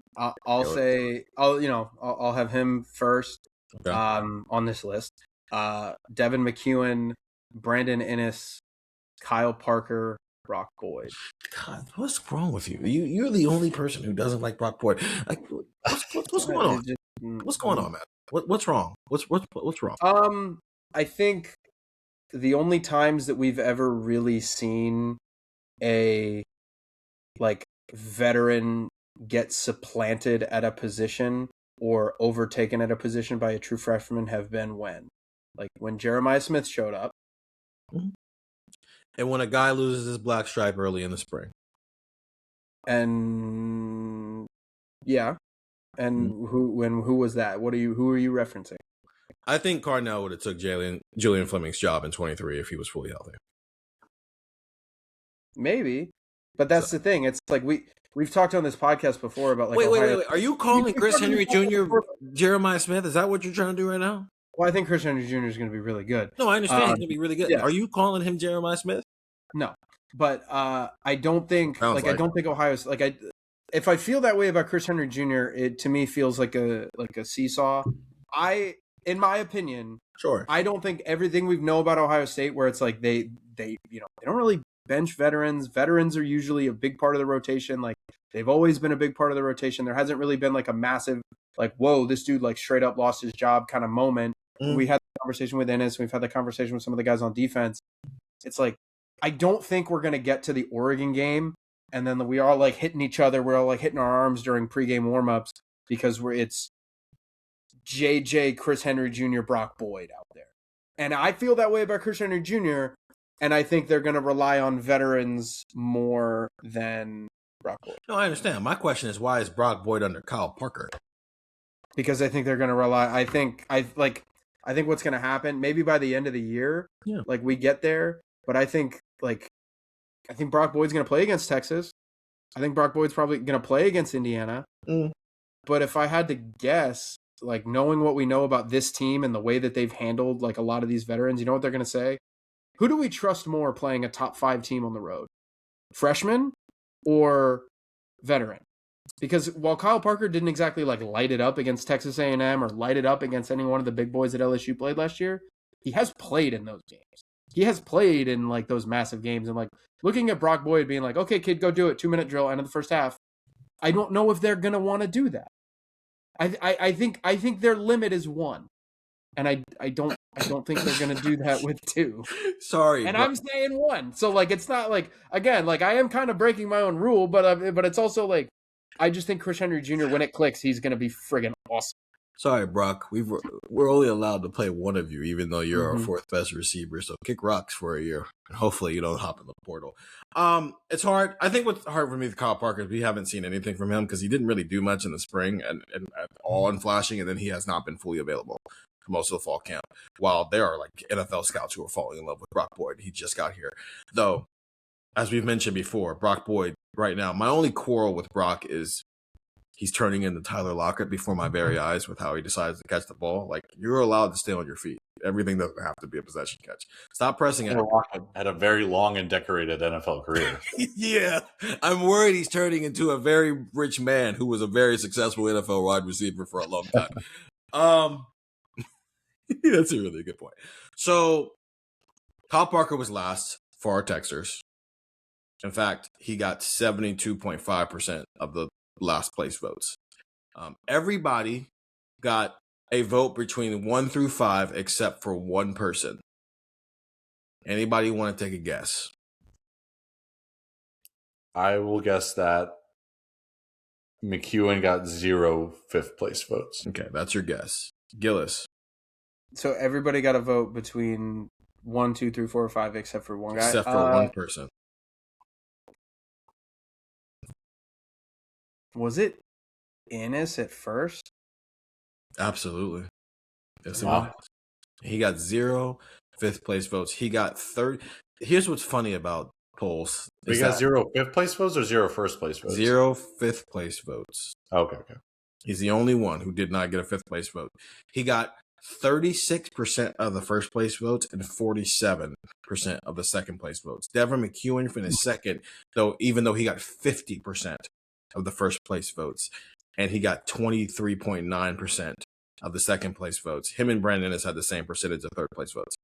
have him first on this list. Devin McEwen, Brandon Ennis, Kyle Parker, Brock Boyd. God, what's wrong with you? You're the only person who doesn't like Brock Boyd. Like, what's going on? What's going on, man? What's wrong? What's wrong? I think the only times that we've ever really seen a veteran get supplanted at a position or overtaken at a position by a true freshman have been when Jeremiah Smith showed up. And when a guy loses his black stripe early in the spring. And yeah. And who was that? Who are you referencing? I think Cardinal would have took Julian Fleming's job in 23 if he was fully healthy. Maybe. But that's the thing. It's like we've talked on this podcast before about wait. Are you calling Chris Henry Jr. Jeremiah Smith? Is that what you're trying to do right now? Well, I think Chris Henry Jr. is going to be really good. No, I understand he's going to be really good. Yeah. Are you calling him Jeremiah Smith? No, but I don't think I don't think Ohio's if I feel that way about Chris Henry Jr., it to me feels like a seesaw. In my opinion, sure, I don't think everything we know about Ohio State, where it's like they don't really bench veterans. Veterans are usually a big part of the rotation. Like they've always been a big part of the rotation. There hasn't really been like a massive whoa, this dude straight up lost his job kind of moment. We had the conversation with Ennis. We've had the conversation with some of the guys on defense. It's like I don't think we're gonna get to the Oregon game and then we are hitting each other. We're all hitting our arms during pregame warmups because it's JJ, Chris Henry Jr., Brock Boyd out there. And I feel that way about Chris Henry Jr., and I think they're going to rely on veterans more than Brock Boyd. No, I understand. My question is, why is Brock Boyd under Kyle Parker? Because I think they're going to rely. I think what's going to happen, maybe by the end of the year, we get there. But I think Brock Boyd's going to play against Texas. I think Brock Boyd's probably going to play against Indiana. But if I had to guess, knowing what we know about this team and the way that they've handled a lot of these veterans, you know what they're going to say? Who do we trust more playing a top 5 team on the road? Freshman or veteran? Because while Kyle Parker didn't exactly light it up against Texas A&M or light it up against any one of the big boys that LSU played last year, he has played in those games. He has played in those massive games, and looking at Brock Boyd being okay, kid, go do it. 2-minute drill, end of the first half. I don't know if they're going to want to do that. I think their limit is 1. And I don't think they're gonna do that with 2. Sorry, and I'm saying 1. So it's not again I am kind of breaking my own rule, but it's also I just think Chris Henry Jr. when it clicks, he's gonna be friggin' awesome. Sorry, Brock. We're only allowed to play one of you, even though you're our 4th best receiver. So kick rocks for a year, and hopefully you don't hop in the portal. It's hard. I think what's hard for me with Kyle Parker is we haven't seen anything from him because he didn't really do much in the spring and all in flashing, and then he has not been fully available for most of the fall camp. While there are NFL scouts who are falling in love with Brock Boyd, he just got here. Though, as we've mentioned before, Brock Boyd right now, my only quarrel with Brock is he's turning into Tyler Lockett before my very eyes with how he decides to catch the ball. You're allowed to stay on your feet. Everything doesn't have to be a possession catch. Stop pressing it. Lockett had a very long and decorated NFL career. Yeah. I'm worried he's turning into a very rich man who was a very successful NFL wide receiver for a long time. That's a really good point. So Kyle Parker was last for our Texers. In fact, he got 72.5% of the last place votes. Everybody got a vote between 1 through 5 except for one person. Anybody want to take a guess? I will guess that McEwen got 0 5th place votes. Okay, that's your guess. Gillis. So everybody got a vote between 1, 2, 3, 4, 5 except for one guy? Except for one person. Was it Ennis at first? Absolutely. Yes, wow. He got 0 5th place votes. He got 30. Here's what's funny about polls. We got 0 5th place votes or 0 1st place votes? 0 5th place votes. Okay. He's the only one who did not get a 5th place vote. He got 36% of the 1st place votes and 47% of the 2nd place votes. Devin McEwen finished 2nd, even though he got 50% of the 1st place votes, and he got 23.9% of the 2nd place votes. Him and Brandon has had the same percentage of 3rd place votes.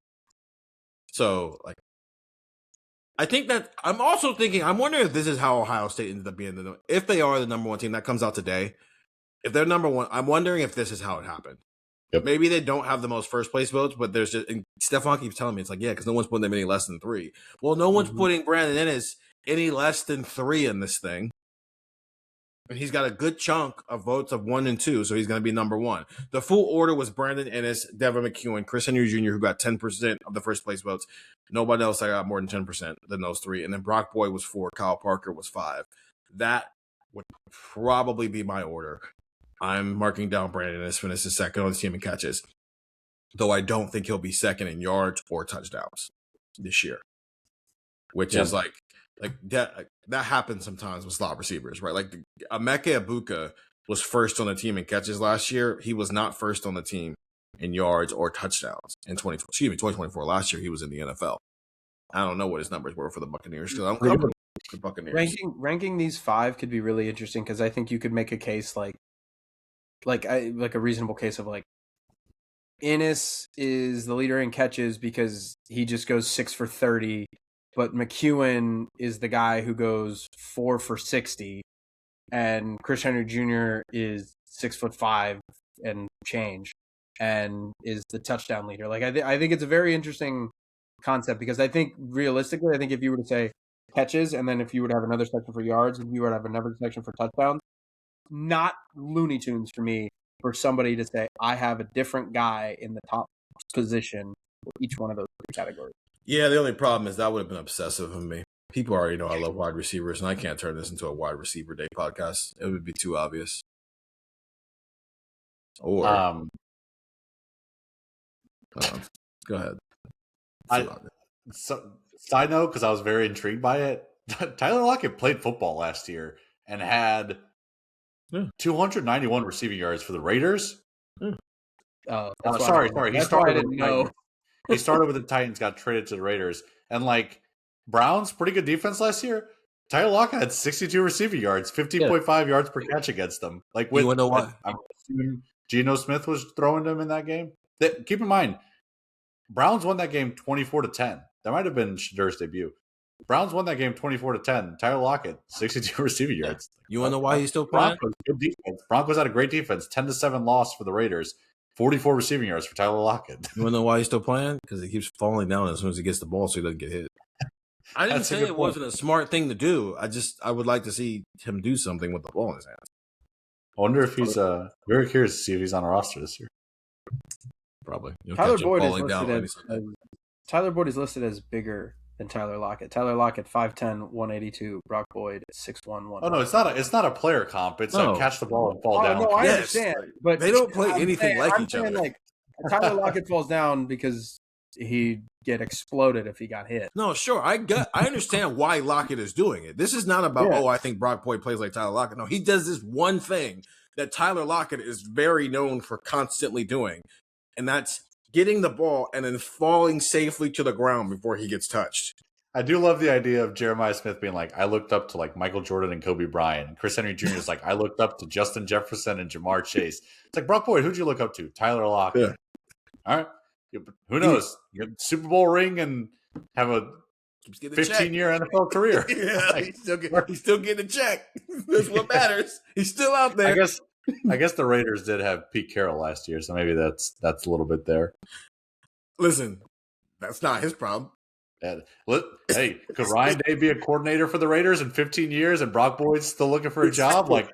So, I think that I'm also thinking, I'm wondering if this is how Ohio State ended up being if they are the number 1 team. That comes out today. if they're number one, I'm wondering if this is how it happened. Yep. Maybe they don't have the most first place votes, but there's just, and Stefan keeps telling me, it's like, yeah, because no one's putting them any less than 3. Well, no one's putting Brandon Ennis any less than 3 in this thing. And he's got a good chunk of votes of 1 and 2, so he's going to be number 1. The full order was Brandon Ennis, Devin McEwen, Chris Henry Jr., who got 10% of the first place votes. Nobody else that got more than 10% than those 3. And then Brock Boyd was 4, Kyle Parker was 5. That would probably be my order. I'm marking down Brandon Ennis for this is second on the team in catches, though I don't think he'll be second in yards or touchdowns this year, which is like that happens sometimes with slot receivers, right? Like Emeka Egbuka was first on the team in catches last year. He was not first on the team in yards or touchdowns in 2024. Last year he was in the NFL. I don't know what his numbers were for the Buccaneers because I'm covering the Buccaneers. Ranking these 5 could be really interesting because I think you could make a case like a reasonable case of like Ennis is the leader in catches because he just goes 6 for 30. But McEwen is the guy who goes 4 for 60, and Chris Henry Jr. is 6'5" and change, and is the touchdown leader. Like I think it's a very interesting concept because I think realistically, I think if you were to say catches, and then if you would have another section for yards, and you would have another section for touchdowns, not Looney Tunes for me for somebody to say I have a different guy in the top position for each one of those 3 categories. Yeah, the only problem is that would have been obsessive of me. People already know I love wide receivers, and I can't turn this into a wide receiver day podcast. It would be too obvious. Or, go ahead. Side note, because I was very intrigued by it, Tyler Lockett played football last year and had 291 receiving yards for the Raiders. Sorry. He started with the He started with the Titans, got traded to the Raiders. And like Browns, pretty good defense last year. Tyler Lockett had 62 receiving yards, 15.5 yards per catch against them. Like with, you know what? I'm assuming Geno Smith was throwing them in that game. Keep in mind, Browns won that game 24-10. That might have been Shadur's debut. Browns won that game 24-10. Tyler Lockett, 62 receiving yards. You want to know why he's still playing? Broncos, good defense. Broncos had a great defense. 10-7 loss for the Raiders. 44 receiving yards for Tyler Lockett. You want to know why he's still playing? Because he keeps falling down as soon as he gets the ball so he doesn't get hit. I didn't say it wasn't a smart thing to do. I would like to see him do something with the ball in his hands. I wonder if he's very curious to see if he's on a roster this year. Probably. Tyler Boyd is listed as bigger than Tyler Lockett. Tyler Lockett 5'10", 182. Brock Boyd 6'1", 1. Oh no, it's not a player comp. It's a catch the ball and fall down. No, I understand, but they don't play anything like each other. Like Tyler Lockett falls down because he'd get exploded if he got hit. No, sure, I understand why Lockett is doing it. This is not about I think Brock Boyd plays like Tyler Lockett. No, he does this one thing that Tyler Lockett is very known for constantly doing, and that's getting the ball and then falling safely to the ground before he gets touched. I do love the idea of Jeremiah Smith being like, I looked up to like Michael Jordan and Kobe Bryant. Chris Henry Jr. is like, I looked up to Justin Jefferson and Jamar Chase. It's like, Brock Boyd, who'd you look up to? Tyler Lockett. Yeah. All right. Who knows? You get Super Bowl ring and have a 15-year NFL career. Yeah, he's still getting a check. That's what matters. He's still out there. I guess the Raiders did have Pete Carroll last year, so maybe that's a little bit there. Listen, that's not his problem. Hey, could Ryan Day be a coordinator for the Raiders in 15 years and Brock Boyd's still looking for a job? Like,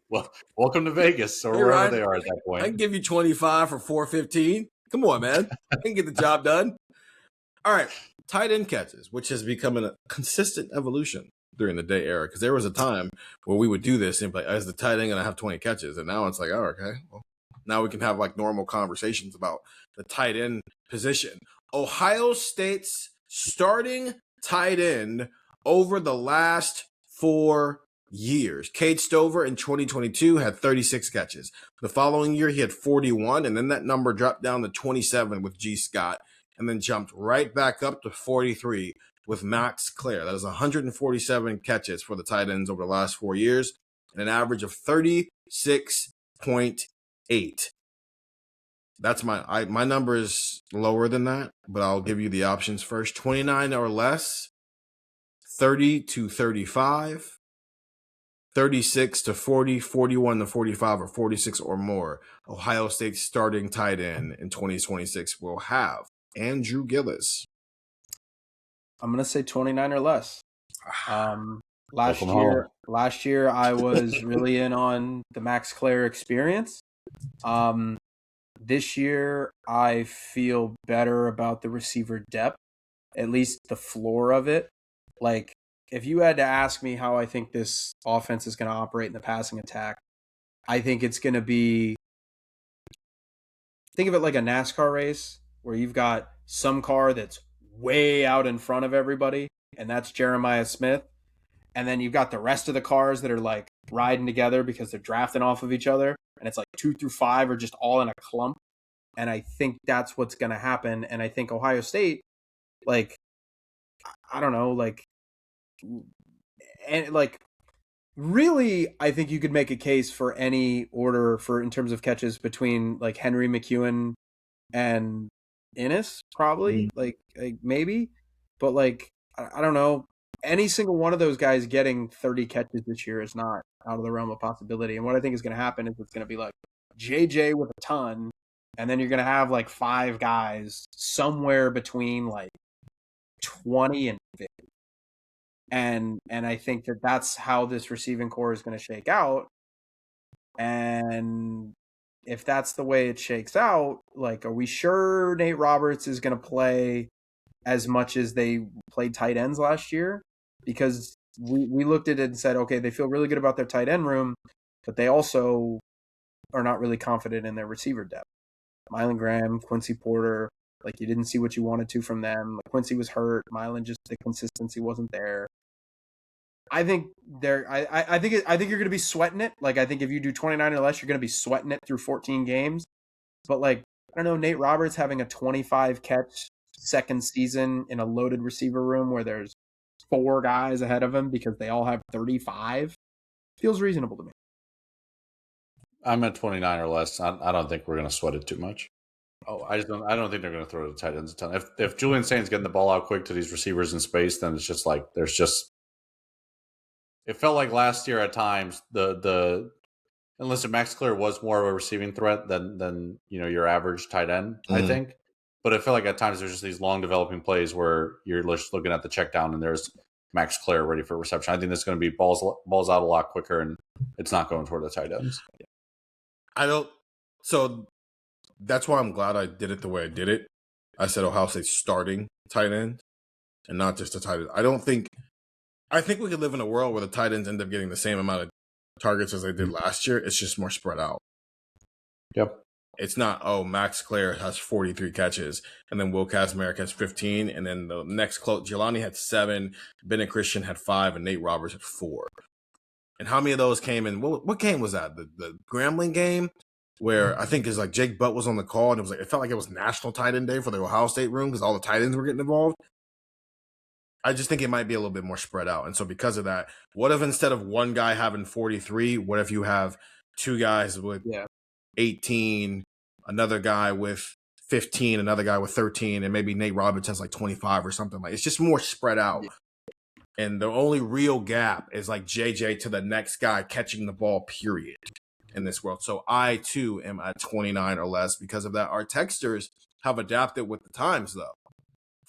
well, welcome to Vegas or wherever Ryan, they are at that point. I can give you 25 for 415. Come on, man. I can get the job done. All right, tight end catches, which has become a consistent evolution during the day era, because there was a time where we would do this and like, as the tight end, and I have 20 catches, and now it's like, oh, okay, well, now we can have like normal conversations about the tight end position. Ohio State's starting tight end over the last 4 years. Cade Stover in 2022 had 36 catches. The following year, he had 41, and then that number dropped down to 27 with G. Scott, and then jumped right back up to 43 with Max Clare. That is 147 catches for the tight ends over the last 4 years, and an average of 36.8. That's my number is lower than that, but I'll give you the options first. 29 or less, 30 to 35, 36 to 40, 41 to 45, or 46 or more, Ohio State's starting tight end in 2026 will have Andrew Gillis. I'm going to say 29 or less. Last year I was really in on the Max Clare experience. This year I feel better about the receiver depth, at least the floor of it. Like, if you had to ask me how I think this offense is going to operate in the passing attack, I think it's going to be, think of it like a NASCAR race where you've got some car that's way out in front of everybody, and that's Jeremiah Smith. And then you've got the rest of the cars that are like riding together because they're drafting off of each other. And it's like 2 through 5 are just all in a clump. And I think that's what's going to happen. And I think Ohio State, like, I don't know, like, and like, really, I think you could make a case for any order for in terms of catches between like Henry McEwen and Innis, probably, like maybe, but like, I don't know. Any single one of those guys getting 30 catches this year is not out of the realm of possibility. And what I think is going to happen is it's going to be like JJ with a ton, and then you're going to have like 5 guys somewhere between like 20 and 50. And I think that that's how this receiving core is going to shake out. And if that's the way it shakes out, like, are we sure Nate Roberts is going to play as much as they played tight ends last year? Because we looked at it and said, okay, they feel really good about their tight end room, but they also are not really confident in their receiver depth. Mylan Graham, Quincy Porter, like, you didn't see what you wanted to from them. Like, Quincy was hurt. Mylan, just the consistency wasn't there. I think I think you're going to be sweating it. Like, I think if you do 29 or less, you're going to be sweating it through 14 games. But like, I don't know, Nate Roberts having a 25 catch second season in a loaded receiver room where there's 4 guys ahead of him because they all have 35 feels reasonable to me. I'm at 29 or less. I don't think we're going to sweat it too much. I don't think they're going to throw the tight ends a ton. If Julian Sayin's getting the ball out quick to these receivers in space, then it's just like it felt like last year at times and listen, Max Clare was more of a receiving threat than your average tight end, I think. But it felt like at times there's just these long developing plays where you're just looking at the check down and there's Max Clare ready for reception. I think there's going to be balls out a lot quicker, and it's not going toward the tight ends. So that's why I'm glad I did it the way I did it. I said Ohio State's starting tight end and not just a tight end. I think we could live in a world where the tight ends end up getting the same amount of targets as they did last year. It's just more spread out. Yep. It's not, Max Clare has 43 catches, and then Will Kazmarek has 15, and then the next close, Jelani had 7, Bennett Christian had 5, and Nate Roberts had 4. And how many of those came in? What game was that? The Grambling game, where I think it's like Jake Butt was on the call, and it felt like it was National Tight End Day for the Ohio State room because all the tight ends were getting involved. I just think it might be a little bit more spread out. And so because of that, what if instead of one guy having 43, what if you have 2 guys with 18, another guy with 15, another guy with 13, and maybe Nate Roberts has like 25 or something like. It's just more spread out. And the only real gap is like JJ to the next guy catching the ball, period, in this world. So I, too, am at 29 or less because of that. Our texters have adapted with the times, though.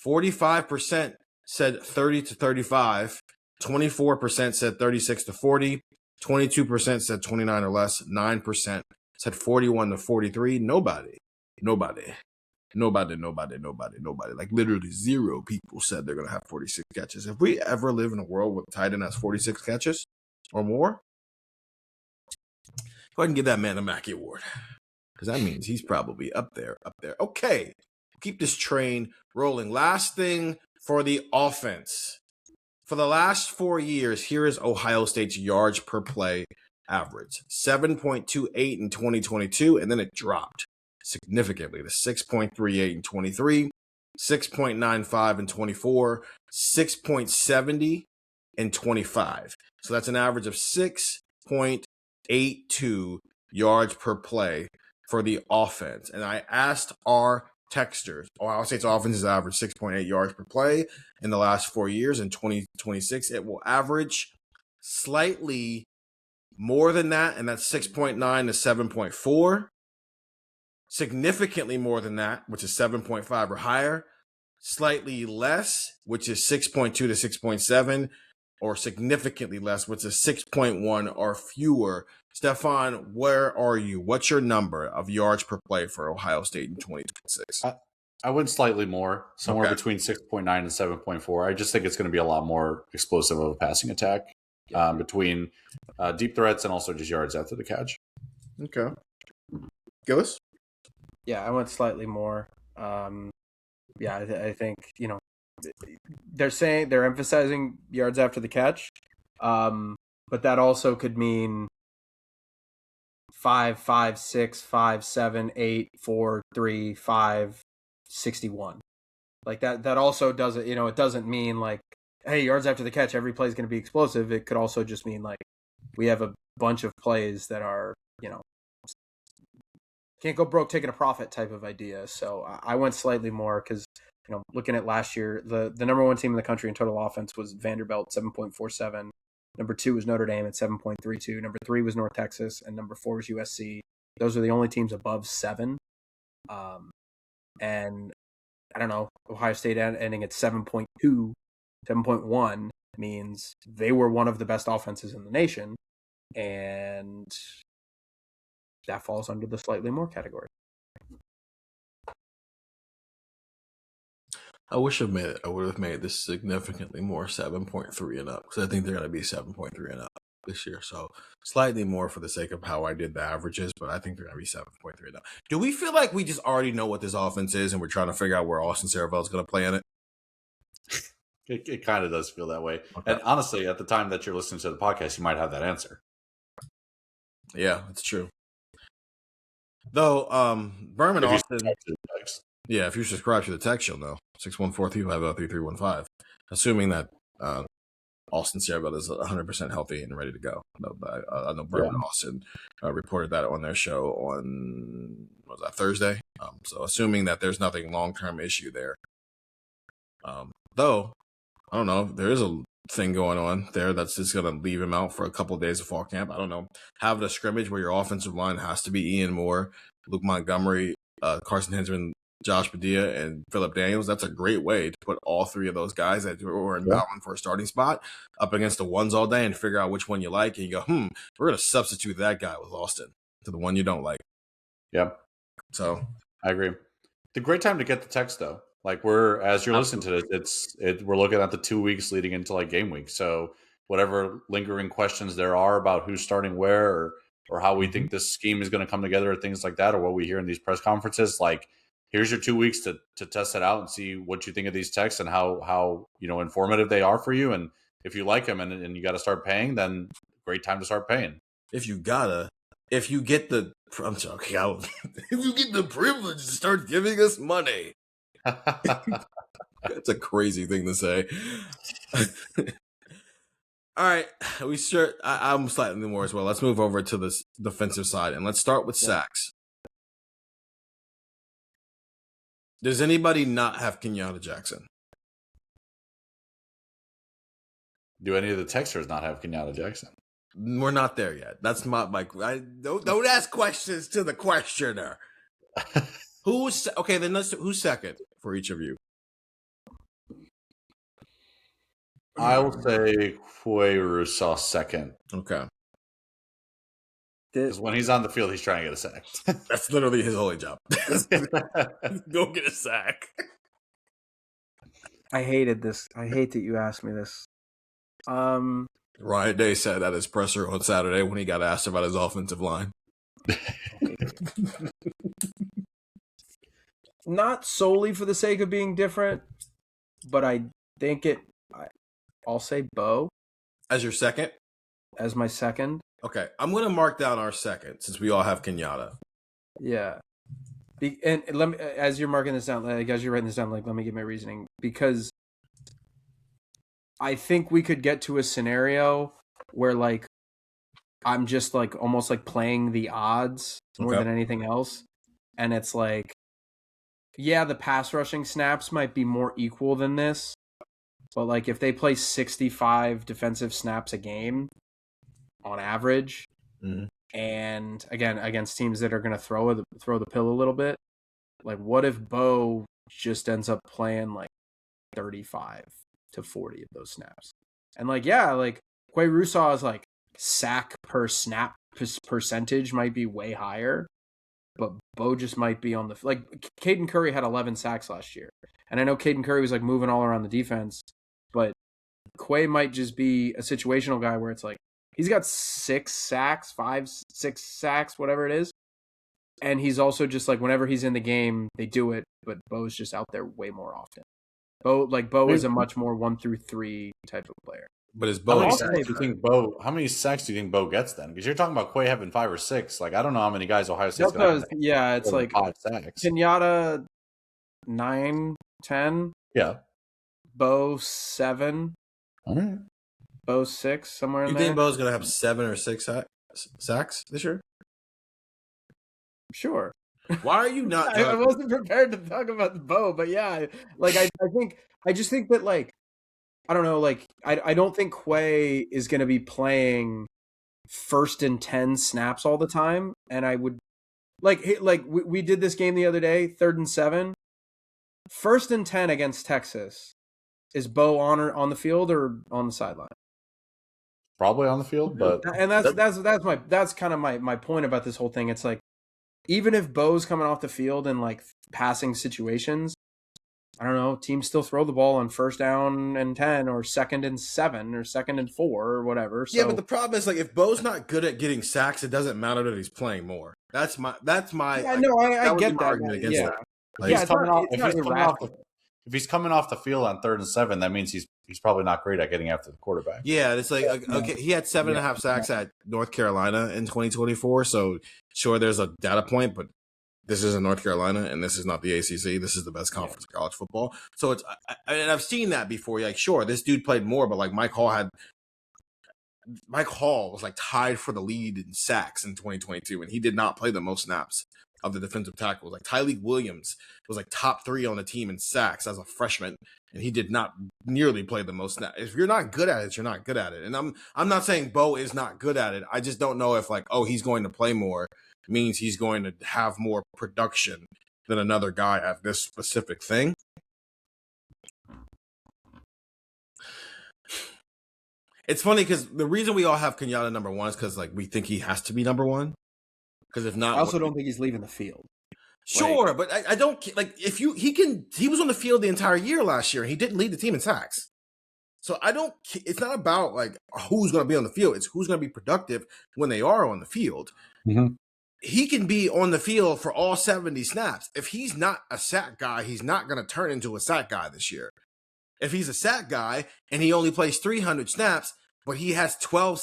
45% said 30 to 35, 24% said 36 to 40, 22% said 29 or less, 9% said 41 to 43. Nobody. Like, literally 0 people said they're going to have 46 catches. If we ever live in a world where the tight end has 46 catches or more, go ahead and give that man a Mackey Award, because that means he's probably up there. Okay, keep this train rolling. Last thing for the offense. For the last 4 years, here is Ohio State's yards per play average. 7.28 in 2022, and then it dropped significantly to 6.38 in 23, 6.95 in 24, 6.70 in 25. So that's an average of 6.82 yards per play for the offense. And I asked our texters, Ohio State's offense has averaged 6.8 yards per play in the last 4 years. In 2026, it will average slightly more than that, and that's 6.9 to 7.4. Significantly more than that, which is 7.5 or higher. Slightly less, which is 6.2 to 6.7, or significantly less, which is 6.1 or fewer. Stefan, where are you? What's your number of yards per play for Ohio State in 2026? I went slightly more, somewhere between 6.9 and 7.4. I just think it's going to be a lot more explosive of a passing attack between deep threats and also just yards after the catch. Okay. Gillis? Yeah, I went slightly more. I think, they're emphasizing yards after the catch. But that also could mean 5, 5, 6, 5, 7, 8, 4, 3, 5, 61. Like that also doesn't, it doesn't mean like, hey, yards after the catch, every play is going to be explosive. It could also just mean like we have a bunch of plays that are, can't go broke taking a profit type of idea. So I went slightly more because, looking at last year, the number one team in the country in total offense was Vanderbilt, 7.47. Number 2 was Notre Dame at 7.32. Number 3 was North Texas, and number 4 was USC. Those are the only teams above 7. And I don't know, Ohio State ending at 7.2, 7.1 means they were one of the best offenses in the nation, and that falls under the slightly more category. I wish I would have made this significantly more 7.3 and up, because I think they're going to be 7.3 and up this year. So slightly more for the sake of how I did the averages, but I think they're going to be 7.3 and up. Do we feel like we just already know what this offense is and we're trying to figure out where Austin Saravel is going to play in it? It kind of does feel that way. Okay. And honestly, at the time that you're listening to the podcast, you might have that answer. Yeah, that's true. Though, Berman Austin... Yeah, if you subscribe to the text, you'll know. 614-350-3315. Assuming that Austin Saravel is 100% healthy and ready to go. I know Berman Austin reported that on their show on, was that Thursday? So assuming that there's nothing long-term issue there. Though, I don't know, there is a thing going on there that's just going to leave him out for a couple of days of fall camp. I don't know. Having a scrimmage where your offensive line has to be Ian Moore, Luke Montgomery, Carson Hinsman, Josh Padilla, and Phillip Daniels. That's a great way to put all 3 of those guys that were in battling for a starting spot up against the ones all day and figure out which one you like. And you go, we're going to substitute that guy with Austin to the one you don't like. Yep. So I agree. It's a great time to get the text, though. Like as you're listening to this, we're looking at the 2 weeks leading into like game week. So whatever lingering questions there are about who's starting where or how we think this scheme is going to come together or things like that, or what we hear in these press conferences, like, here's your 2 weeks to test it out and see what you think of these texts and how informative they are for you. And if you like them and you got to start paying, then great time to start paying. If you get the privilege to start giving us money. That's a crazy thing to say. All right, I'm slightly more as well. Let's move over to the defensive side and let's start with sacks. Does anybody not have Kenyatta Jackson? Do any of the texters not have Kenyatta Jackson? We're not there yet. That's not my. Don't ask questions to the questioner. Who's okay? Then who's second for each of you? I will say Quay second. Okay. Because when he's on the field, he's trying to get a sack. That's literally his only job. Go get a sack. I hated this. I hate that you asked me this. Ryan Day said at his presser on Saturday when he got asked about his offensive line. Not solely for the sake of being different, but I think I'll say Bo. As your second? As my second. Okay, I'm going to mark down our second since we all have Kenyatta. Yeah. And let me, as you're marking this down, as you're writing this down, let me give my reasoning. Because I think we could get to a scenario where, I'm just, almost, playing the odds more than anything else. And it's the pass rushing snaps might be more equal than this. But, if they play 65 defensive snaps a game, on average. Mm-hmm. And again, against teams that are going to throw the pill a little bit, like what if Bo just ends up playing like 35 to 40 of those snaps? And like, yeah, like Quay Rusaw's like sack per snap percentage might be way higher, but Bo just might be on the like. Caden Curry had 11 sacks last year, and I know Caden Curry was like moving all around the defense, but Quay might just be a situational guy where it's like he's got 6 sacks, 6 sacks, whatever it is, and he's also just like whenever he's in the game, they do it, but Bo's just out there way more often. Bo is a much more 1 through 3 type of player. But is Bo? How many sacks do you think Bo gets then? Because you're talking about Quay having 5 or 6. Like I don't know how many guys Ohio State's going to have. Yeah, it's like 5 sacks. Kenyatta 9, 10. Yeah. Bo 7. All right. Bo 6, somewhere in there. You think Bo's going to have 7 or 6 sacks this year? Sure. Why are you not? I wasn't prepared to talk about the Bo, but yeah, like I just think that like I don't know, like I don't think Quay is going to be playing 1st and 10 snaps all the time, and I would like we did this game the other day, 3rd and 7, 1st and 10 against Texas. Is Bo on the field or on the sideline? Probably on the field, but and that's kind of my point about this whole thing. It's like even if Bo's coming off the field in like passing situations, I don't know, teams still throw the ball on 1st down and 10 or 2nd and 7 or 2nd and 4 or whatever. So, yeah, but the problem is like if Bo's not good at getting sacks, it doesn't matter that he's playing more. That's my. Yeah, no, I get that. Argument against that. Like, if he's coming off the field on 3rd and 7, that means he's probably not great at getting after the quarterback. Yeah, it's like okay, he had 7.5 sacks at North Carolina in 2024. So sure, there's a data point, but this isn't North Carolina, and this is not the ACC. This is the best conference in college football. So it's and I've seen that before. Like, sure, this dude played more, but like Mike Hall was like tied for the lead in sacks in 2022, and he did not play the most snaps of the defensive tackles. Like Tyleik Williams was like top 3 on the team in sacks as a freshman, and he did not nearly play the most snaps. If you're not good at it, you're not good at it. And I'm not saying Bo is not good at it. I just don't know if like, oh, he's going to play more means he's going to have more production than another guy at this specific thing. It's funny because the reason we all have Kenyatta number 1 is because like we think he has to be number 1. Because if not, I also don't think he's leaving the field. Sure, but I don't like if he was on the field the entire year last year and he didn't lead the team in sacks. So it's not about like who's going to be on the field. It's who's going to be productive when they are on the field. Mm-hmm. He can be on the field for all 70 snaps. If he's not a sack guy, he's not going to turn into a sack guy this year. If he's a sack guy and he only plays 300 snaps, but he has 12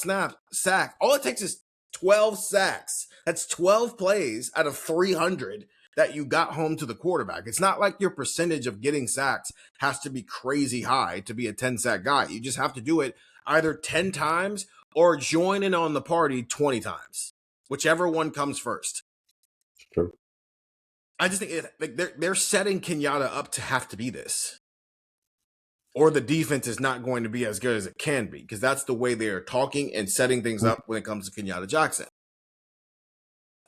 sacks, all it takes is 12 sacks. That's 12 plays out of 300 that you got home to the quarterback. It's not like your percentage of getting sacks has to be crazy high to be a 10-sack guy. You just have to do it either 10 times or join in on the party 20 times. Whichever one comes first. True. I just think they're setting Kenyatta up to have to be this. Or the defense is not going to be as good as it can be, because that's the way they are talking and setting things up when it comes to Kenyatta Jackson.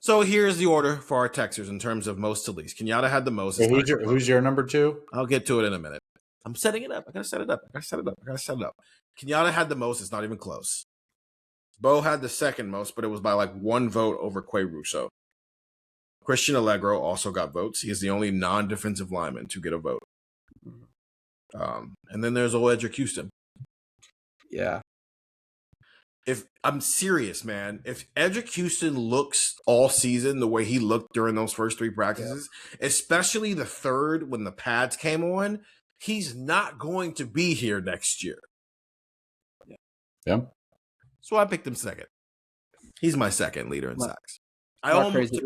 So here's the order for our Texers in terms of most to least. Kenyatta had the most. Hey, who's your number 2? I'll get to it in a minute. I'm setting it up. I gotta set it up. Kenyatta had the most. It's not even close. Bo had the second most, but it was by like 1 vote over Quay Russo. Christian Allegro also got votes. He is the only non-defensive lineman to get a vote. And then there's old Edric Houston. Yeah. If I'm serious, man, if Edric Houston looks all season the way he looked during those first 3 practices, especially the 3rd when the pads came on, he's not going to be here next year. Yeah. So I picked him second. He's my second leader in sacks. I almost,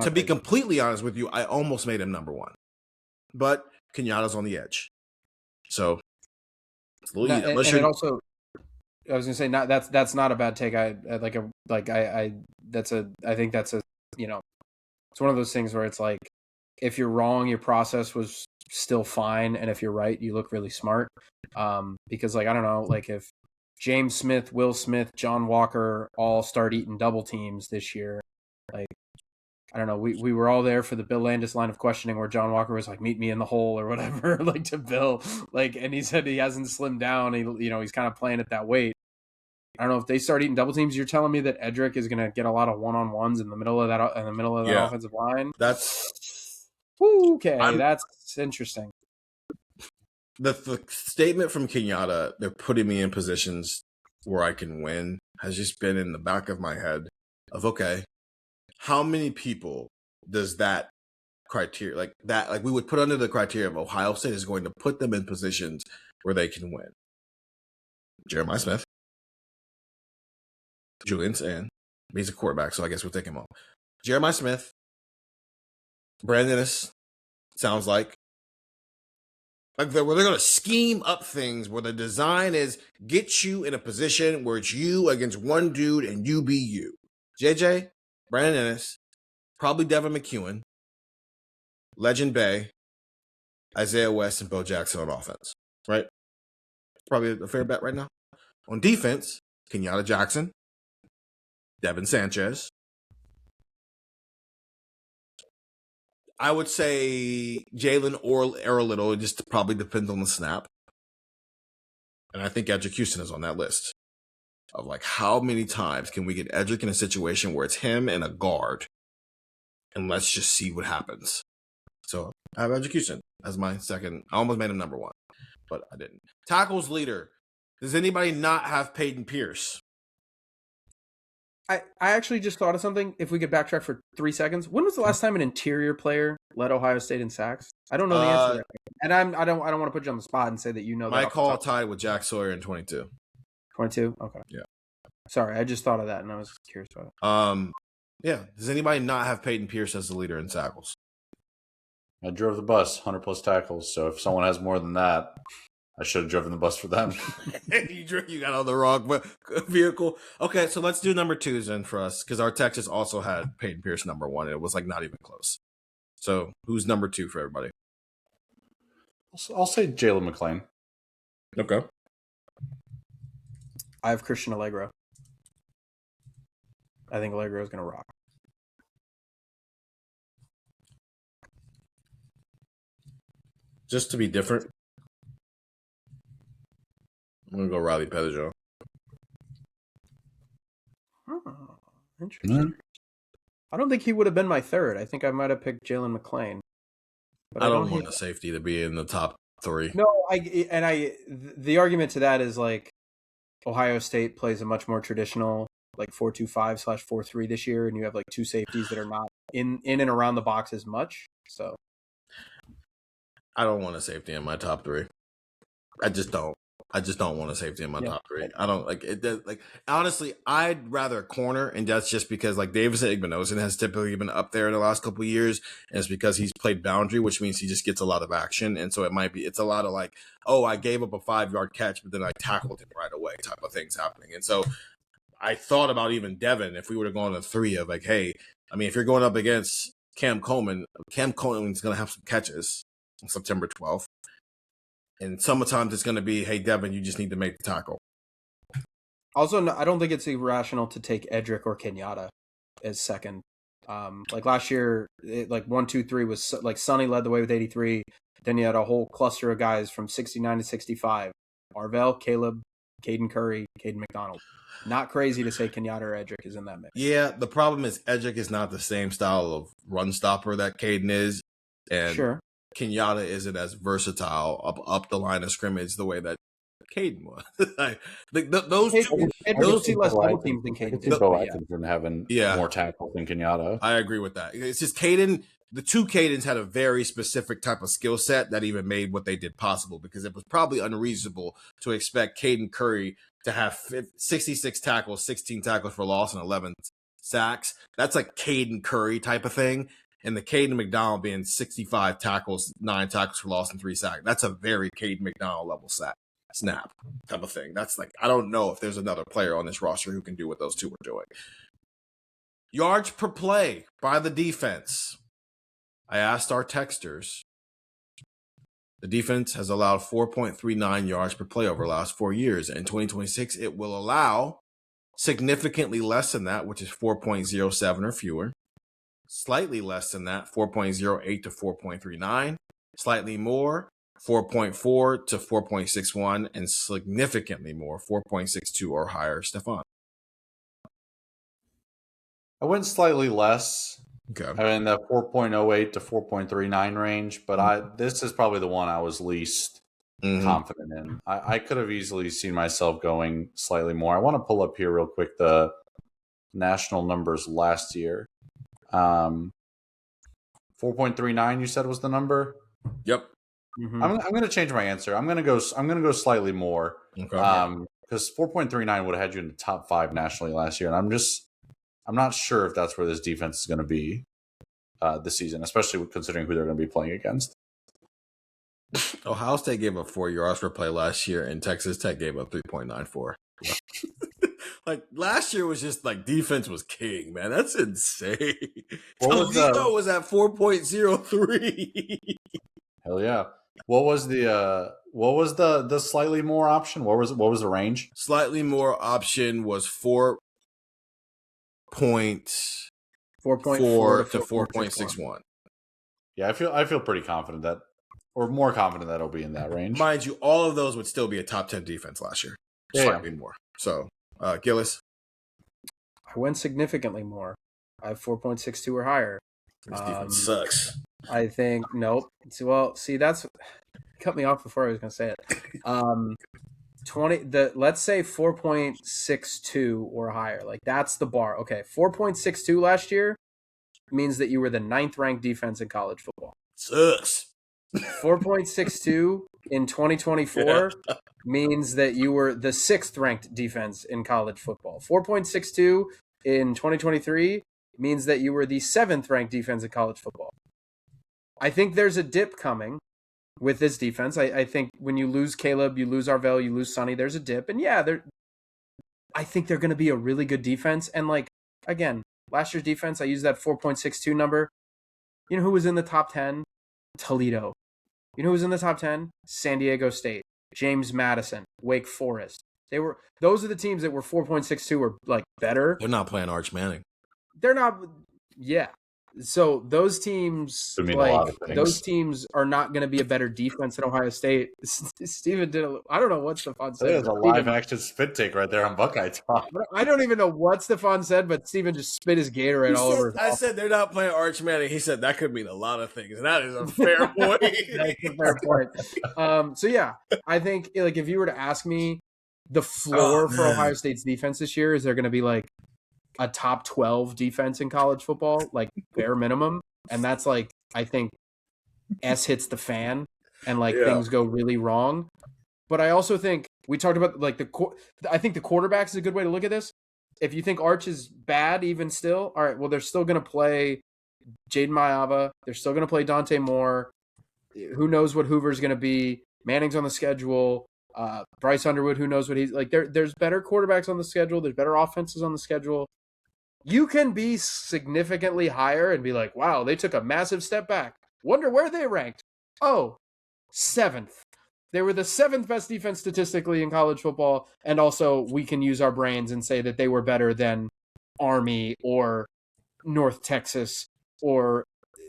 to be completely honest with you, I almost made him number 1. But Kenyatta's on the edge. So it's a little easy. I was gonna say that's not a bad take. I think that's a it's one of those things where it's like if you're wrong, your process was still fine, and if you're right, you look really smart. Because like I don't know, like if James Smith, Will Smith, John Walker all start eating double teams this year. Like, I don't know. We were all there for the Bill Landis line of questioning where John Walker was like, "Meet me in the hole" or whatever, like to Bill. Like, and he said he hasn't slimmed down. He's kind of playing at that weight. I don't know if they start eating double teams. You're telling me that Edric is going to get a lot of one-on-ones in the middle of that offensive line. That's okay. That's interesting. The statement from Kenyatta, they're putting me in positions where I can win, has just been in the back of my head of, okay, how many people does that criteria, like we would put under the criteria of Ohio State is going to put them in positions where they can win? Jeremiah Smith, Julian Sayin, he's a quarterback, so I guess we'll take him off. Jeremiah Smith, Brandon Inniss, sounds like they're going to scheme up things where the design is get you in a position where it's you against one dude and you be you. JJ, Brandon Inniss, probably Devin McEwen, Legend Bay, Isaiah West, and Bo Jackson on offense, right? Probably a fair bet right now. On defense, Kenyatta Jackson, Devin Sanchez. I would say Jalen or Little. It just probably depends on the snap. And I think Edric Houston is on that list of like how many times can we get Edric in a situation where it's him and a guard, and let's just see what happens. So I have Edric Houston as my second. I almost made him number one, but I didn't. Tackles leader. Does anybody not have Peyton Pierce? I actually just thought of something. If we could backtrack for 3 seconds, when was the last time an interior player led Ohio State in sacks? I don't know the answer to that. And I don't want to put you on the spot and say that you know. Mike Hall tied with Jack Sawyer in 22. 22? Okay. Yeah. Sorry, I just thought of that and I was curious about it. Yeah. Does anybody not have Peyton Pierce as the leader in tackles? I drove the bus, 100 plus tackles. So if someone has more than that, I should have driven the bus for them. You got on the wrong vehicle. Okay, so let's do number twos then for us, because our Texas also had Peyton Pierce number one. And it was like not even close. So who's number two for everybody? I'll say Jalen McClain. Okay. I have Christian Allegro. I think Allegro is going to rock. Just to be different, I'm going to go Riley Pettijohn. Oh, interesting. I don't think he would have been my third. I think I might have picked Jalen McClain. But I don't want a safety to be in the top three. No, the argument to that is like Ohio State plays a much more traditional like 4-2-5/4-3 this year, and you have like two safeties that are not in and around the box as much. So I don't want a safety in my top three. I just don't want a safety in my top three. I don't like it. Like honestly, I'd rather corner, and that's just because like Davis Igbinosin has typically been up there in the last couple of years, and it's because he's played boundary, which means he just gets a lot of action, and so it's a lot of like, oh, I gave up a 5-yard catch, but then I tackled him right away, type of things happening, and so I thought about even Devin if we would have gone to three of like, hey, I mean, if you're going up against Cam Coleman's going to have some catches on September 12th. And sometimes it's going to be, hey, Devin, you just need to make the tackle. Also, I don't think it's irrational to take Edric or Kenyatta as second. Like last year, 1, 2, 3 was like Sonny led the way with 83. Then you had a whole cluster of guys from 69 to 65. Arvell, Caleb, Caden Curry, Caden McDonald. Not crazy to say Kenyatta or Edric is in that mix. Yeah, the problem is Edric is not the same style of run stopper that Caden is. And sure. Kenyatta isn't as versatile up the line of scrimmage the way that Caden was. those see less double teams than Caden. I think from having more tackles than Kenyatta. I agree with that. It's just Caden. The two Cadens had a very specific type of skill set that even made what they did possible, because it was probably unreasonable to expect Caden Curry to have 66 tackles, 16 tackles for loss, and 11 sacks. That's like Caden Curry type of thing. And the Caden McDonald being 65 tackles, 9 tackles for loss, and 3 sacks. That's a very Caden McDonald level snap type of thing. That's like, I don't know if there's another player on this roster who can do what those two were doing. Yards per play by the defense. I asked our texters, The defense has allowed 4.39 yards per play over the last 4 years. In 2026, it will allow significantly less than that, which is 4.07 or fewer. Slightly less than that, 4.08 to 4.39. Slightly more, 4.4 to 4.61. And significantly more, 4.62 or higher. Stefan. I went slightly less. Okay. I'm in the 4.08 to 4.39 range, but this is probably the one I was least confident in. I could have easily seen myself going slightly more. I want to pull up here real quick the national numbers last year. 4.39 you said was the number? Yep. Mm-hmm. I'm going to change my answer. I'm going to go slightly more. Okay. Because 4.39 would have had you in the top 5 nationally last year, and I'm not sure if that's where this defense is going to be this season, especially considering who they're going to be playing against. Ohio State gave up 4 yards per play last year, and Texas Tech gave up 3.94. Like, last year was just like defense was king, man. That's insane. Toledo was at 4.03. Hell yeah. What was the slightly more option? What was the range? Slightly more option was 4.4 to 4.61. Yeah, I feel pretty confident that, or more confident that it'll be in that range. Mind you, all of those would still be a top 10 defense last year. Slightly more. So, Gillis? I went significantly more. I have 4.62 or higher. This defense sucks. I think, nope. Well, see, that's cut me off before I was going to say it. Let's say 4.62 or higher. Like, that's the bar. Okay, 4.62 last year means that you were the 9th ranked defense in college football. Sucks. 4.62 in 2024 means that you were the 6th ranked defense in college football. 4.62 in 2023 means that you were the 7th ranked defense in college football. I think there's a dip coming with this defense. I think when you lose Caleb, you lose Arvell, you lose Sonny, there's a dip. And yeah, I think they're going to be a really good defense. And like, again, last year's defense, I used that 4.62 number. You know who was in the top 10? Toledo. You know who was in the top 10? San Diego State, James Madison, Wake Forest. Those are the teams that were 4.62 or like better. They're not playing Arch Manning. They're not. Yeah. So those teams, those teams are not going to be a better defense than Ohio State. Steven did. I don't know what Stefan said. There's a live action spit take right there on Buckeye Talk. I don't even know what Stefan said, but Steven just spit his Gatorade all over. I said they're not playing Arch Manning. He said that could mean a lot of things, and that is a fair point. That's a fair point. So yeah, I think like if you were to ask me, the floor for Ohio State's defense this year is they're going to be like a top 12 defense in college football, like bare minimum. And that's like, I think S hits the fan and like things go really wrong. But I also think we talked about like I think the quarterbacks is a good way to look at this. If you think Arch is bad, even still, all right, well, they're still going to play Jaden Mayava. They're still going to play Dante Moore. Who knows what Hoover's going to be? Manning's on the schedule. Bryce Underwood, who knows what he's like. There's better quarterbacks on the schedule. There's better offenses on the schedule. You can be significantly higher and be like, wow, they took a massive step back. Wonder where they ranked. Oh, 7th. They were the 7th best defense statistically in college football. And also we can use our brains and say that they were better than Army or North Texas or